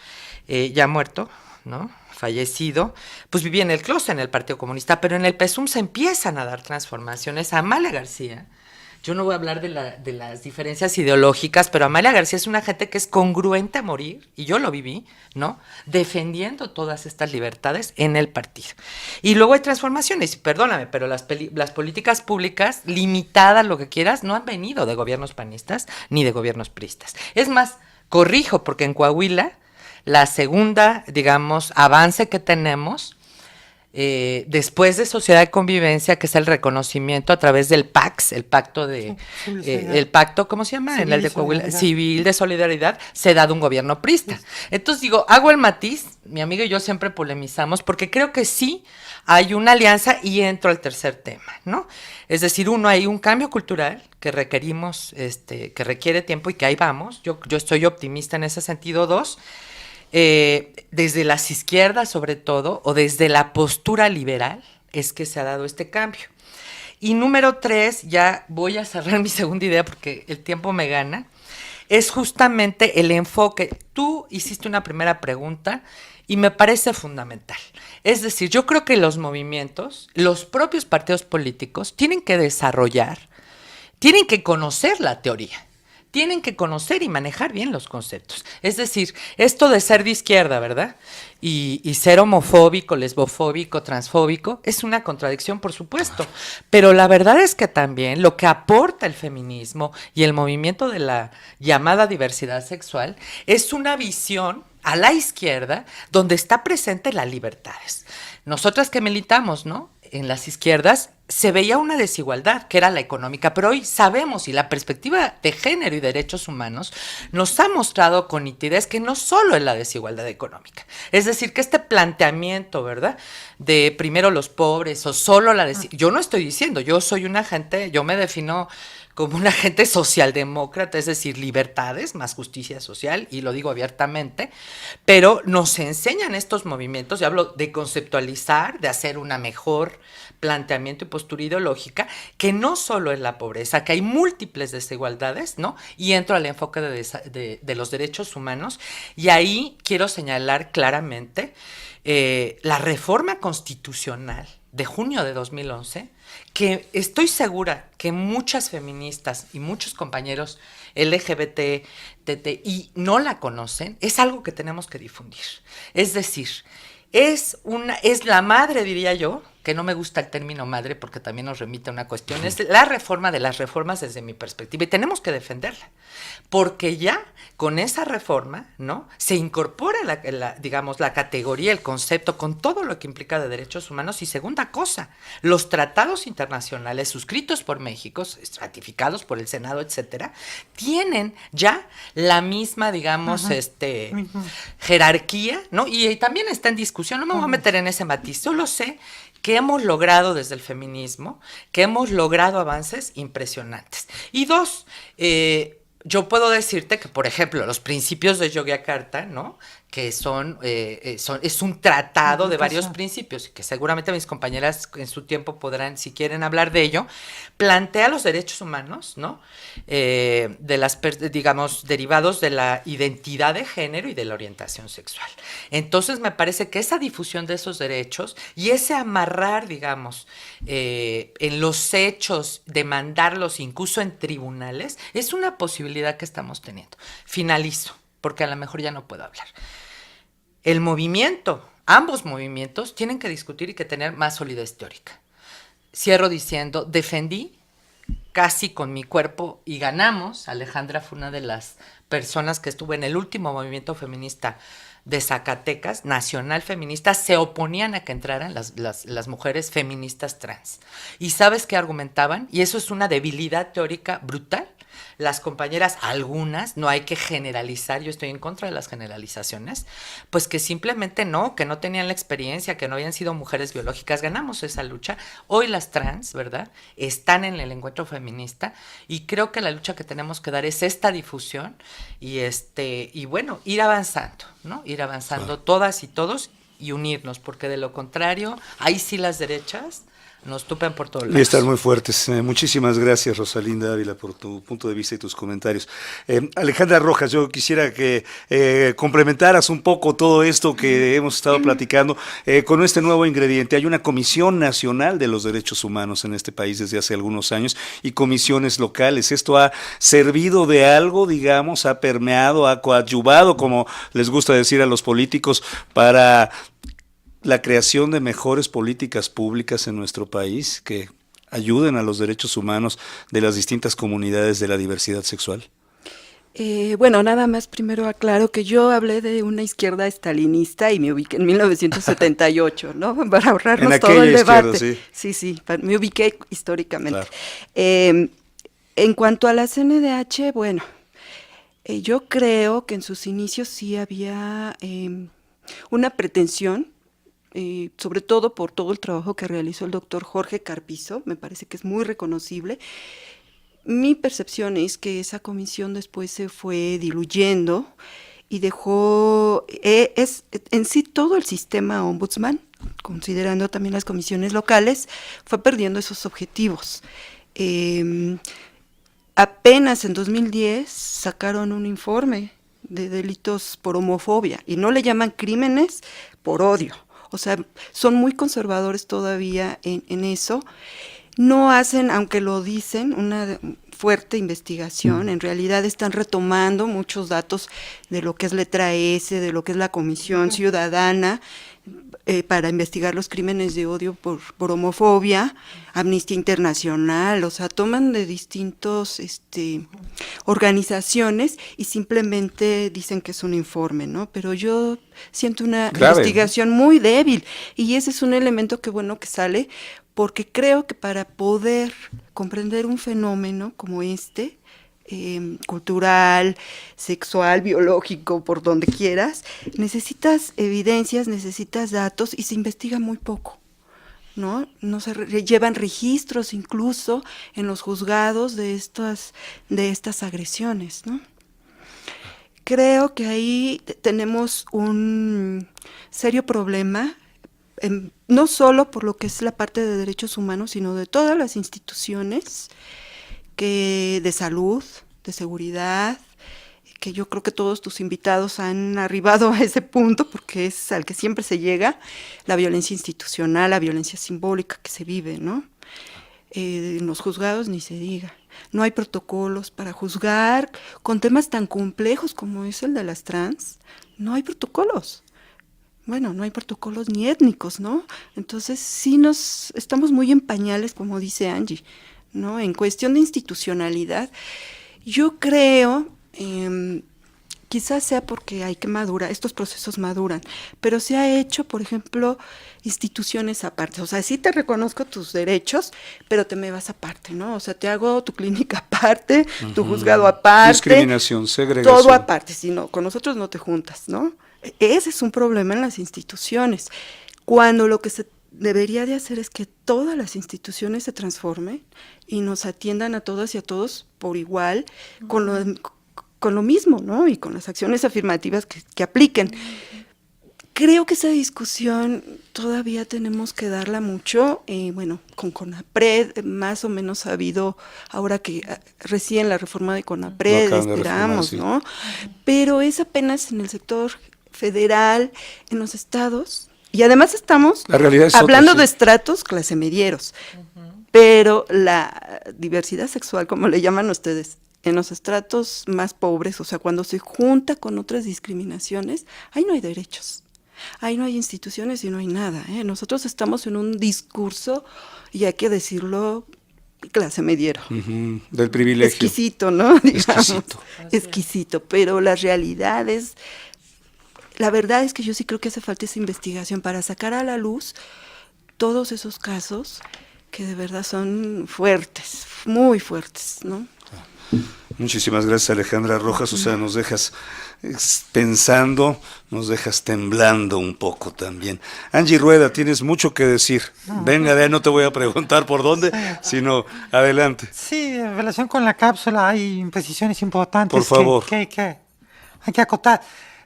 ya muerto, ¿no? Fallecido, pues vivía en el closet en el Partido Comunista, pero en el PSUM se empiezan a dar transformaciones. Amalia García, yo no voy a hablar de las diferencias ideológicas, pero Amalia García es una gente que es congruente a morir, y yo lo viví, ¿no? Defendiendo todas estas libertades en el partido. Y luego hay transformaciones, perdóname, pero las políticas públicas, limitadas, lo que quieras, no han venido de gobiernos panistas ni de gobiernos priistas. Es más, corrijo, porque en Coahuila, la segunda, digamos, avance que tenemos después de Sociedad de Convivencia, que es el reconocimiento a través del PACS, el pacto el pacto, ¿cómo se llama? En el de Coahuila, Civil de Solidaridad, se da de un gobierno priista. Entonces digo, hago el matiz, mi amigo y yo siempre polemizamos, porque creo que sí hay una alianza, y entro al tercer tema, ¿no? Es decir, uno, hay un cambio cultural que requerimos, que requiere tiempo, y que ahí vamos, yo estoy optimista en ese sentido. Dos, desde las izquierdas sobre todo, o desde la postura liberal, es que se ha dado este cambio. Y número 3, ya voy a cerrar mi segunda idea porque el tiempo me gana, es justamente el enfoque. Tú hiciste una primera pregunta y me parece fundamental. Es decir, yo creo que los movimientos, los propios partidos políticos tienen que desarrollar, tienen que conocer la teoría, tienen que conocer y manejar bien los conceptos. Es decir, esto de ser de izquierda, ¿verdad? Y ser homofóbico, lesbofóbico, transfóbico, es una contradicción, por supuesto. Pero la verdad es que también lo que aporta el feminismo y el movimiento de la llamada diversidad sexual es una visión a la izquierda donde está presente las libertades. Nosotras que militamos, ¿no?, en las izquierdas, se veía una desigualdad, que era la económica, pero hoy sabemos, y la perspectiva de género y derechos humanos nos ha mostrado con nitidez que no solo es la desigualdad económica. Es decir, que este planteamiento, ¿verdad?, de primero los pobres o solo la desigualdad. Yo no estoy diciendo, yo soy una gente, yo me defino como una gente socialdemócrata, es decir, libertades más justicia social, y lo digo abiertamente, pero nos enseñan estos movimientos, y hablo de conceptualizar, de hacer una mejor planteamiento y postura ideológica, que no solo es la pobreza, que hay múltiples desigualdades, ¿no? Y entro al enfoque de los derechos humanos, y ahí quiero señalar claramente la reforma constitucional de junio de 2011, que estoy segura que muchas feministas y muchos compañeros LGBT, TTI no la conocen, es algo que tenemos que difundir. Es decir, es la madre, diría yo, que no me gusta el término madre porque también nos remite a una cuestión, es la reforma de las reformas desde mi perspectiva, y tenemos que defenderla, porque ya con esa reforma, ¿no?, se incorpora digamos, la categoría, el concepto, con todo lo que implica de derechos humanos. Y segunda cosa, los tratados internacionales suscritos por México, ratificados por el Senado, etcétera, tienen ya la misma, digamos, jerarquía, ¿no? Y también está en discusión, no me voy a meter en ese matiz, solo sé que hemos logrado desde el feminismo, que hemos logrado avances impresionantes. Y dos, yo puedo decirte que, por ejemplo, los principios de Yogyakarta, ¿no? Que es un tratado de varios principios, y que seguramente mis compañeras en su tiempo podrán, si quieren hablar de ello, plantea los derechos humanos, ¿no? Digamos, derivados de la identidad de género y de la orientación sexual. Entonces, me parece que esa difusión de esos derechos y ese amarrar, digamos, en los hechos, demandarlos incluso en tribunales, es una posibilidad que estamos teniendo. Finalizo, porque a lo mejor ya no puedo hablar. El movimiento, ambos movimientos, tienen que discutir y que tener más solidez teórica. Cierro diciendo, defendí casi con mi cuerpo y ganamos. Alejandra fue una de las personas que estuvo en el último movimiento feminista de Zacatecas, nacional feminista. Se oponían a que entraran las mujeres feministas trans. ¿Y sabes qué argumentaban? Y eso es una debilidad teórica brutal. Las compañeras, algunas, no hay que generalizar, yo estoy en contra de las generalizaciones, pues que simplemente que no tenían la experiencia, que no habían sido mujeres biológicas. Ganamos esa lucha. Hoy las trans, ¿verdad?, están en el encuentro feminista, y creo que la lucha que tenemos que dar es esta difusión y bueno, ir avanzando, ¿no? Ir avanzando todas y todos y unirnos, porque de lo contrario, ahí sí las derechas nos tupen por todos lados. Y están muy fuertes. Muchísimas gracias, Rosalinda Ávila, por tu punto de vista y tus comentarios. Alejandra Rojas, yo quisiera que complementaras un poco todo esto que hemos estado platicando con este nuevo ingrediente. Hay una Comisión Nacional de los Derechos Humanos en este país desde hace algunos años y comisiones locales. ¿Esto ha servido de algo, digamos, ha permeado, ha coadyuvado, como les gusta decir a los políticos, para la creación de mejores políticas públicas en nuestro país que ayuden a los derechos humanos de las distintas comunidades de la diversidad sexual? Bueno, nada más primero aclaro que yo hablé de una izquierda estalinista y me ubiqué en 1978, ¿no? Para ahorrarnos en todo el debate. Izquierda, sí. Sí, me ubiqué históricamente. Claro. En cuanto a la CNDH, bueno, yo creo que en sus inicios sí había una pretensión, sobre todo por todo el trabajo que realizó el doctor Jorge Carpizo, me parece que es muy reconocible. Mi percepción es que esa comisión después se fue diluyendo y dejó, en sí todo el sistema ombudsman, considerando también las comisiones locales, fue perdiendo esos objetivos. Apenas en 2010 sacaron un informe de delitos por homofobia y no le llaman crímenes por odio. O sea, son muy conservadores todavía en eso. No hacen, aunque lo dicen, una fuerte investigación. En realidad están retomando muchos datos de lo que es Letra S, de lo que es la Comisión Ciudadana, para investigar los crímenes de odio por homofobia, Amnistía Internacional, o sea, toman de distintos organizaciones y simplemente dicen que es un informe, ¿no? Pero yo siento una investigación muy débil y ese es un elemento que bueno que sale, porque creo que para poder comprender un fenómeno como cultural, sexual, biológico, por donde quieras, necesitas evidencias, necesitas datos y se investiga muy poco, ¿no? No se llevan registros incluso en los juzgados de estas agresiones, ¿no? Creo que ahí tenemos un serio problema, no solo por lo que es la parte de derechos humanos, sino de todas las instituciones de salud, de seguridad, que yo creo que todos tus invitados han arribado a ese punto, porque es al que siempre se llega, la violencia institucional, la violencia simbólica que se vive, ¿no? En los juzgados ni se diga. No hay protocolos para juzgar con temas tan complejos como es el de las trans, no hay protocolos. Bueno, no hay protocolos ni étnicos, ¿no? Entonces sí estamos muy en pañales, como dice Angie, ¿no? En cuestión de institucionalidad, yo creo, quizás sea porque hay que madurar, estos procesos maduran, pero se ha hecho, por ejemplo, instituciones aparte. O sea, sí te reconozco tus derechos, pero te me vas aparte, ¿no? O sea, te hago tu clínica aparte, tu juzgado aparte. Discriminación, segregación. Todo aparte, si no, con nosotros no te juntas, ¿no? Ese es un problema en las instituciones. Cuando lo que se debería de hacer es que todas las instituciones se transformen y nos atiendan a todas y a todos por igual, con con lo mismo, ¿no? Y con las acciones afirmativas que apliquen. Creo que esa discusión todavía tenemos que darla mucho. Bueno, con CONAPRED más o menos ha habido, ahora que recién la reforma de CONAPRED, esperamos, ¿no? Pero es apenas en el sector federal, en los estados, y además estamos hablando de estratos clase medieros, pero la diversidad sexual, como le llaman ustedes, en los estratos más pobres, o sea, cuando se junta con otras discriminaciones, ahí no hay derechos. Ahí no hay instituciones y no hay nada, ¿eh? Nosotros estamos en un discurso, y hay que decirlo, clase mediero. Del privilegio. Exquisito, ¿no? Exquisito, pero la realidad es, la verdad es que yo sí creo que hace falta esa investigación para sacar a la luz todos esos casos que de verdad son fuertes, muy fuertes, ¿no? Muchísimas gracias, Alejandra Rojas. O sea, nos dejas pensando, nos dejas temblando un poco también. Angie Rueda, tienes mucho que decir. Venga, no te voy a preguntar por dónde, sino adelante. Sí, en relación con la cápsula hay imprecisiones importantes. Por favor. Que hay que acotar.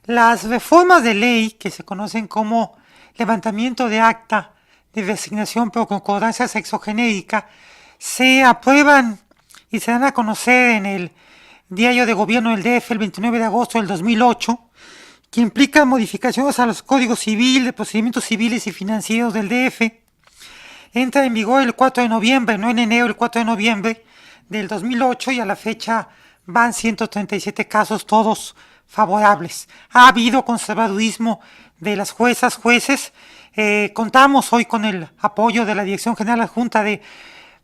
Las reformas de ley que se conocen como levantamiento de acta de designación por concordancia sexogenérica se aprueban y se dan a conocer en el Diario de Gobierno del DF el 29 de agosto del 2008, que implican modificaciones a los códigos civil, de procedimientos civiles y financieros del DF. Entra en vigor el 4 de noviembre, no en enero, el 4 de noviembre del 2008, y a la fecha van 137 casos, todos favorables. Ha habido conservadurismo de las juezas, jueces. Contamos hoy con el apoyo de la Dirección General Adjunta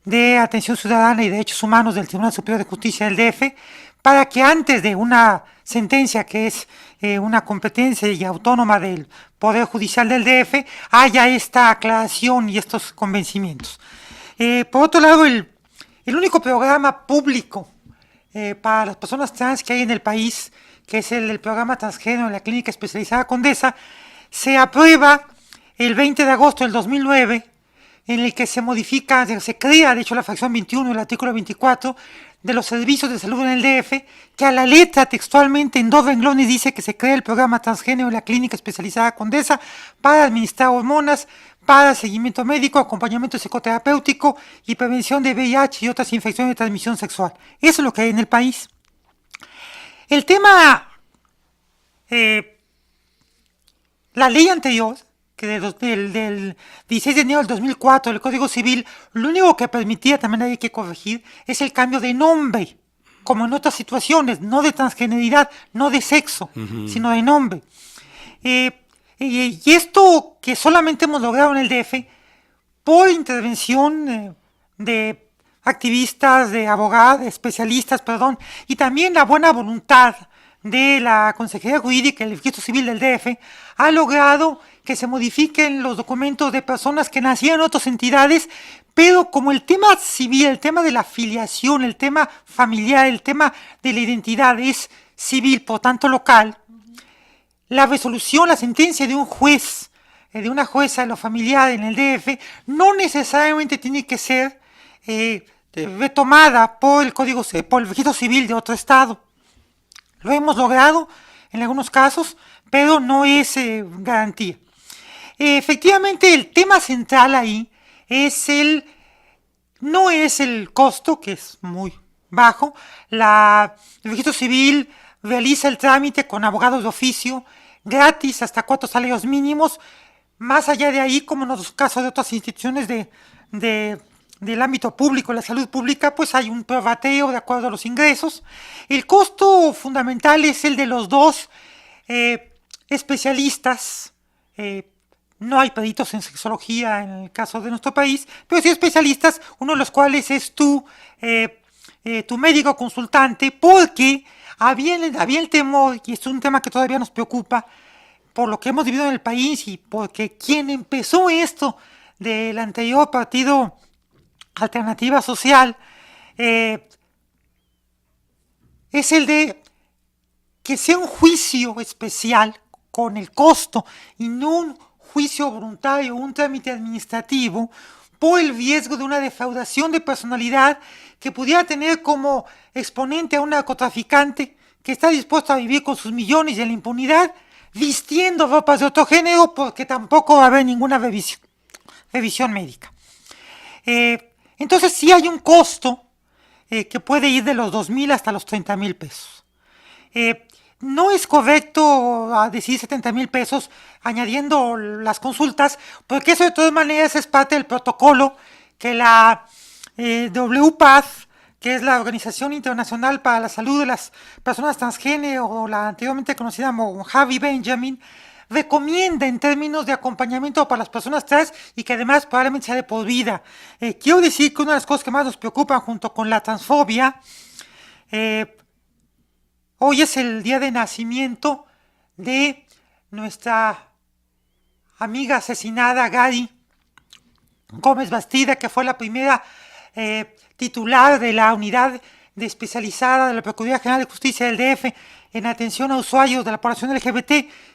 de Atención Ciudadana y Derechos Humanos del Tribunal Superior de Justicia del DF, para que antes de una sentencia que es una competencia y autónoma del Poder Judicial del DF, haya esta aclaración y estos convencimientos. Por otro lado, el único programa público para las personas trans que hay en el país, que es el programa transgénero en la Clínica Especializada Condesa, se aprueba el 20 de agosto del 2009, en el que se modifica, se crea, de hecho, la fracción 21 del artículo 24 de los servicios de salud en el DF, que a la letra, textualmente, en 2 renglones, dice que se crea el programa transgénero en la Clínica Especializada Condesa para administrar hormonas, para seguimiento médico, acompañamiento psicoterapéutico y prevención de VIH y otras infecciones de transmisión sexual. Eso es lo que hay en el país. El tema, la ley anterior, que del 16 de enero del 2004, el Código Civil, lo único que permitía, también hay que corregir, es el cambio de nombre, como en otras situaciones, no de transgeneridad, no de sexo, sino de nombre. Y esto que solamente hemos logrado en el DF, por intervención de activistas, de abogados, de especialistas, y también la buena voluntad de la Consejería Jurídica y el Registro Civil del DF, ha logrado que se modifiquen los documentos de personas que nacían en otras entidades, pero como el tema civil, el tema de la filiación, el tema familiar, el tema de la identidad es civil, por tanto local, la resolución, la sentencia de un juez, de una jueza de lo familiar en el DF, no necesariamente tiene que ser retomada por el Código, por el Registro Civil de otro estado. Lo hemos logrado en algunos casos, pero no es garantía. Efectivamente, el tema central ahí no es el costo, que es muy bajo. El Registro Civil realiza el trámite con abogados de oficio, gratis, hasta 4 salarios mínimos. Más allá de ahí, como en los casos de otras instituciones del ámbito público, la salud pública, pues hay un prorrateo de acuerdo a los ingresos. El costo fundamental es el de los dos especialistas. No hay peritos en sexología en el caso de nuestro país, pero sí especialistas, uno de los cuales es tu médico consultante, porque había el temor, y es un tema que todavía nos preocupa, por lo que hemos vivido en el país y porque quien empezó esto del anterior partido Alternativa Social, es el de que sea un juicio especial con el costo y no un juicio voluntario, un trámite administrativo, por el riesgo de una defraudación de personalidad que pudiera tener como exponente a un narcotraficante que está dispuesto a vivir con sus millones y en la impunidad, vistiendo ropas de otro género, porque tampoco va a haber ninguna revisión médica. Entonces sí hay un costo que puede ir de los 2,000 hasta los 30,000 pesos. No es correcto decir 70,000 pesos añadiendo las consultas, porque eso de todas maneras es parte del protocolo que la WPATH, que es la Organización Internacional para la Salud de las Personas Transgénero, o la anteriormente conocida como Harvey Benjamin, recomienda en términos de acompañamiento para las personas trans y que además probablemente sea de por vida. Quiero decir que una de las cosas que más nos preocupan junto con la transfobia, hoy es el día de nacimiento de nuestra amiga asesinada Gadi Gómez Bastida, que fue la primera titular de la unidad especializada de la Procuraduría General de Justicia del DF en atención a usuarios de la población LGBT,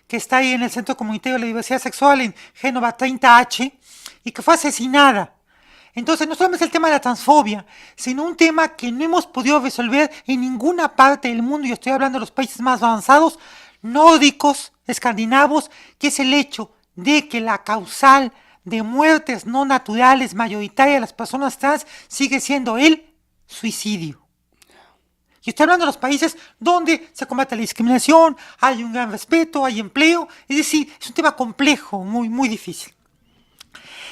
que está ahí en el Centro Comunitario de la Diversidad Sexual en Génova 30H, y que fue asesinada. Entonces, no solamente es el tema de la transfobia, sino un tema que no hemos podido resolver en ninguna parte del mundo, y estoy hablando de los países más avanzados, nórdicos, escandinavos, que es el hecho de que la causal de muertes no naturales mayoritaria de las personas trans sigue siendo el suicidio. Y estoy hablando de los países donde se combate la discriminación, hay un gran respeto, hay empleo, es decir, es un tema complejo, muy, muy difícil.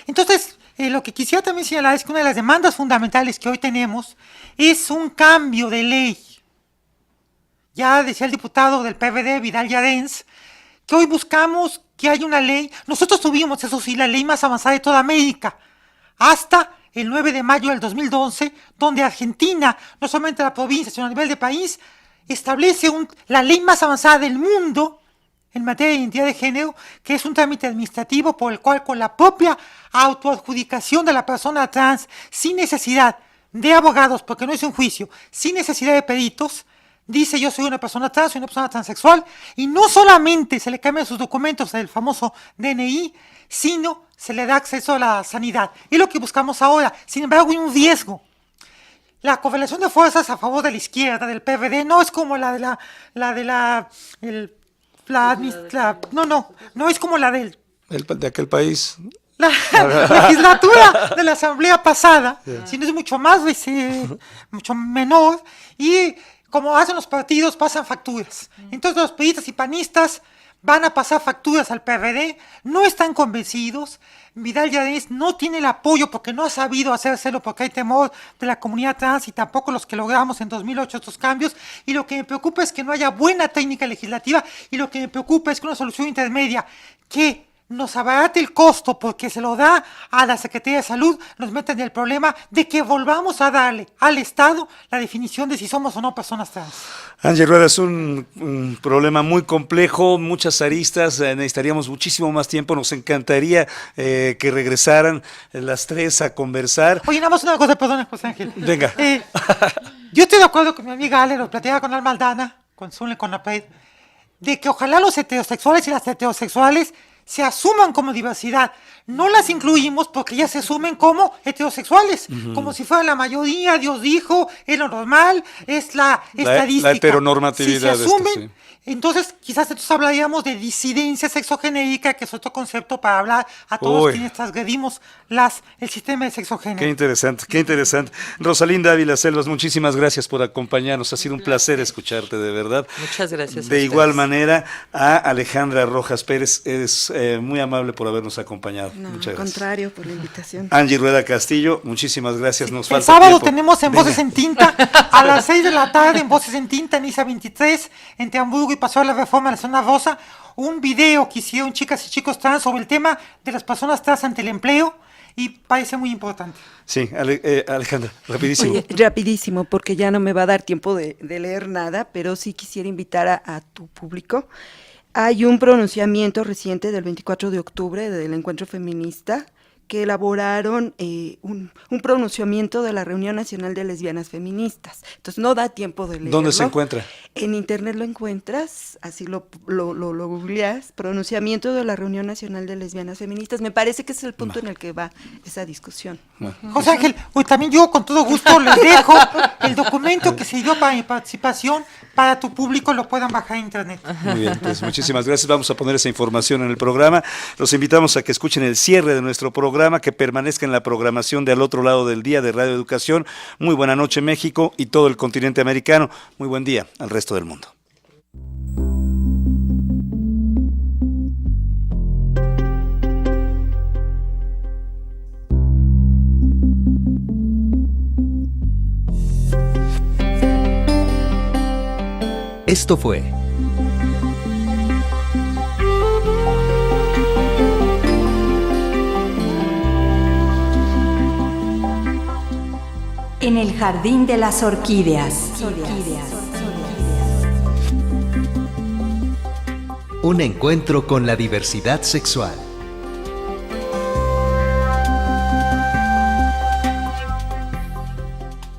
Entonces, lo que quisiera también señalar es que una de las demandas fundamentales que hoy tenemos es un cambio de ley. Ya decía el diputado del PVD, Vidal Llarens, que hoy buscamos que haya una ley. Nosotros tuvimos, eso sí, la ley más avanzada de toda América, hasta el 9 de mayo del 2011, donde Argentina, no solamente la provincia, sino a nivel de país, establece la ley más avanzada del mundo en materia de identidad de género, que es un trámite administrativo por el cual, con la propia autoadjudicación de la persona trans, sin necesidad de abogados, porque no es un juicio, sin necesidad de peritos, dice: yo soy una persona trans, soy una persona transexual, y no solamente se le cambian sus documentos del famoso DNI, sino se le da acceso a la sanidad. Es lo que buscamos ahora. Sin embargo, hay un riesgo. La correlación de fuerzas a favor de la izquierda, del PVD, no es como no es como la del... De aquel país. La legislatura de la asamblea pasada, sino es mucho más, mucho menor, y como hacen los partidos, pasan facturas. Entonces los periodistas y panistas van a pasar facturas al PRD, no están convencidos. Vidal Llarens no tiene el apoyo porque no ha sabido hacérselo, porque hay temor de la comunidad trans y tampoco los que logramos en 2008 estos cambios. Y lo que me preocupa es que no haya buena técnica legislativa, y lo que me preocupa es que una solución intermedia que nos abarate el costo porque se lo da a la Secretaría de Salud, nos meten en el problema de que volvamos a darle al Estado la definición de si somos o no personas trans. Ángel Rueda, es un problema muy complejo, muchas aristas, necesitaríamos muchísimo más tiempo, nos encantaría que regresaran las tres a conversar. Oye, nada más una cosa, perdón, José Ángel. Venga. Yo estoy de acuerdo con mi amiga Ale, lo platicaba con Alma Aldana, con Zule, con Aped, de que ojalá los heterosexuales y las heterosexuales se asuman como diversidad. No las incluimos porque ya se asumen como heterosexuales, como si fuera la mayoría. Dios dijo, es lo normal, es la estadística. La heteronormatividad. Si se asumen, entonces quizás hablaríamos de disidencia sexogenérica, que es otro concepto para hablar a todos quienes transgredimos el sistema de sexogénero. Qué interesante, qué interesante. Rosalinda Ávila Selvas, muchísimas gracias por acompañarnos. Ha sido un placer escucharte, de verdad. Muchas gracias. De igual manera, a Alejandra Rojas Pérez, eres muy amable por habernos acompañado. No, muchas al gracias. Contrario, por la invitación. Angie Rueda Castillo, muchísimas gracias. Nos El falta sábado tiempo. tenemos en Voces en Tinta, a las 6 de la tarde, en Voces en Tinta, en ISA 23, entre Hamburgo y Paseo de la Reforma en la zona rosa, un video que hicieron chicas y chicos trans sobre el tema de las personas trans ante el empleo, y parece muy importante. Sí, Alejandra, rapidísimo. Oye, rapidísimo, porque ya no me va a dar tiempo de leer nada, pero sí quisiera invitar a tu público. Hay un pronunciamiento reciente del 24 de octubre del Encuentro Feminista que elaboraron un pronunciamiento de la Reunión Nacional de Lesbianas Feministas. Entonces no da tiempo de leerlo. ¿Dónde se encuentra? En internet lo encuentras, así lo googleas, pronunciamiento de la Reunión Nacional de Lesbianas Feministas. Me parece que es el punto en el que va esa discusión. José Ángel, pues también yo con todo gusto les dejo el documento que se dio para mi participación, para tu público lo puedan bajar en internet. Muy bien, pues muchísimas gracias. Vamos a poner esa información en el programa. Los invitamos a que escuchen el cierre de nuestro programa, que permanezca en la programación de Al Otro Lado del Día de Radio Educación. Muy buena noche, México y todo el continente americano. Muy buen día al resto del mundo. Esto fue En el jardín de las orquídeas. un encuentro con la diversidad sexual.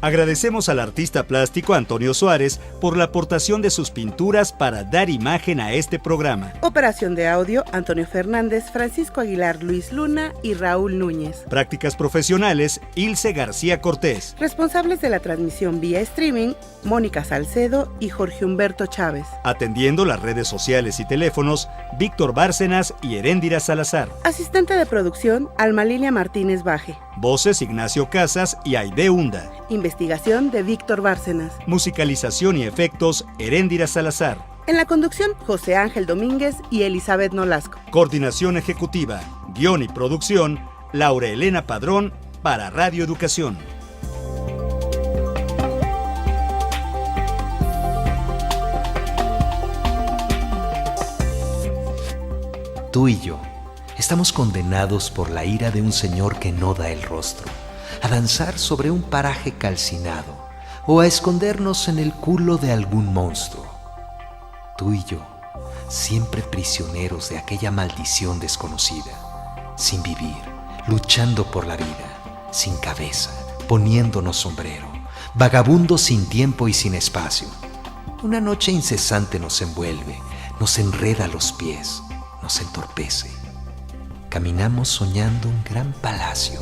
Agradecemos al artista plástico Antonio Suárez por la aportación de sus pinturas para dar imagen a este programa. Operación de audio, Antonio Fernández, Francisco Aguilar, Luis Luna y Raúl Núñez. Prácticas profesionales, Ilse García Cortés. Responsables de la transmisión vía streaming, Mónica Salcedo y Jorge Humberto Chávez. Atendiendo las redes sociales y teléfonos, Víctor Bárcenas y Heréndira Salazar. Asistente de producción, Alma Lilia Martínez Baje. Voces, Ignacio Casas y Aide Hunda. Investigación de Víctor Bárcenas. Musicalización y efectos, Heréndira Salazar. En la conducción, José Ángel Domínguez y Elizabeth Nolasco. Coordinación ejecutiva, guión y producción, Laura Elena Padrón para Radio Educación. Tú y yo estamos condenados por la ira de un señor que no da el rostro, a danzar sobre un paraje calcinado o a escondernos en el culo de algún monstruo. Tú y yo, siempre prisioneros de aquella maldición desconocida, sin vivir, luchando por la vida, sin cabeza, poniéndonos sombrero, vagabundos sin tiempo y sin espacio. Una noche incesante nos envuelve, nos enreda los pies, nos entorpece. Caminamos soñando un gran palacio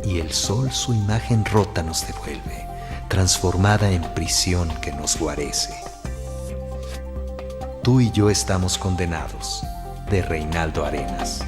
y el sol su imagen rota nos devuelve, transformada en prisión que nos guarece. Tú y yo estamos condenados, de Reinaldo Arenas.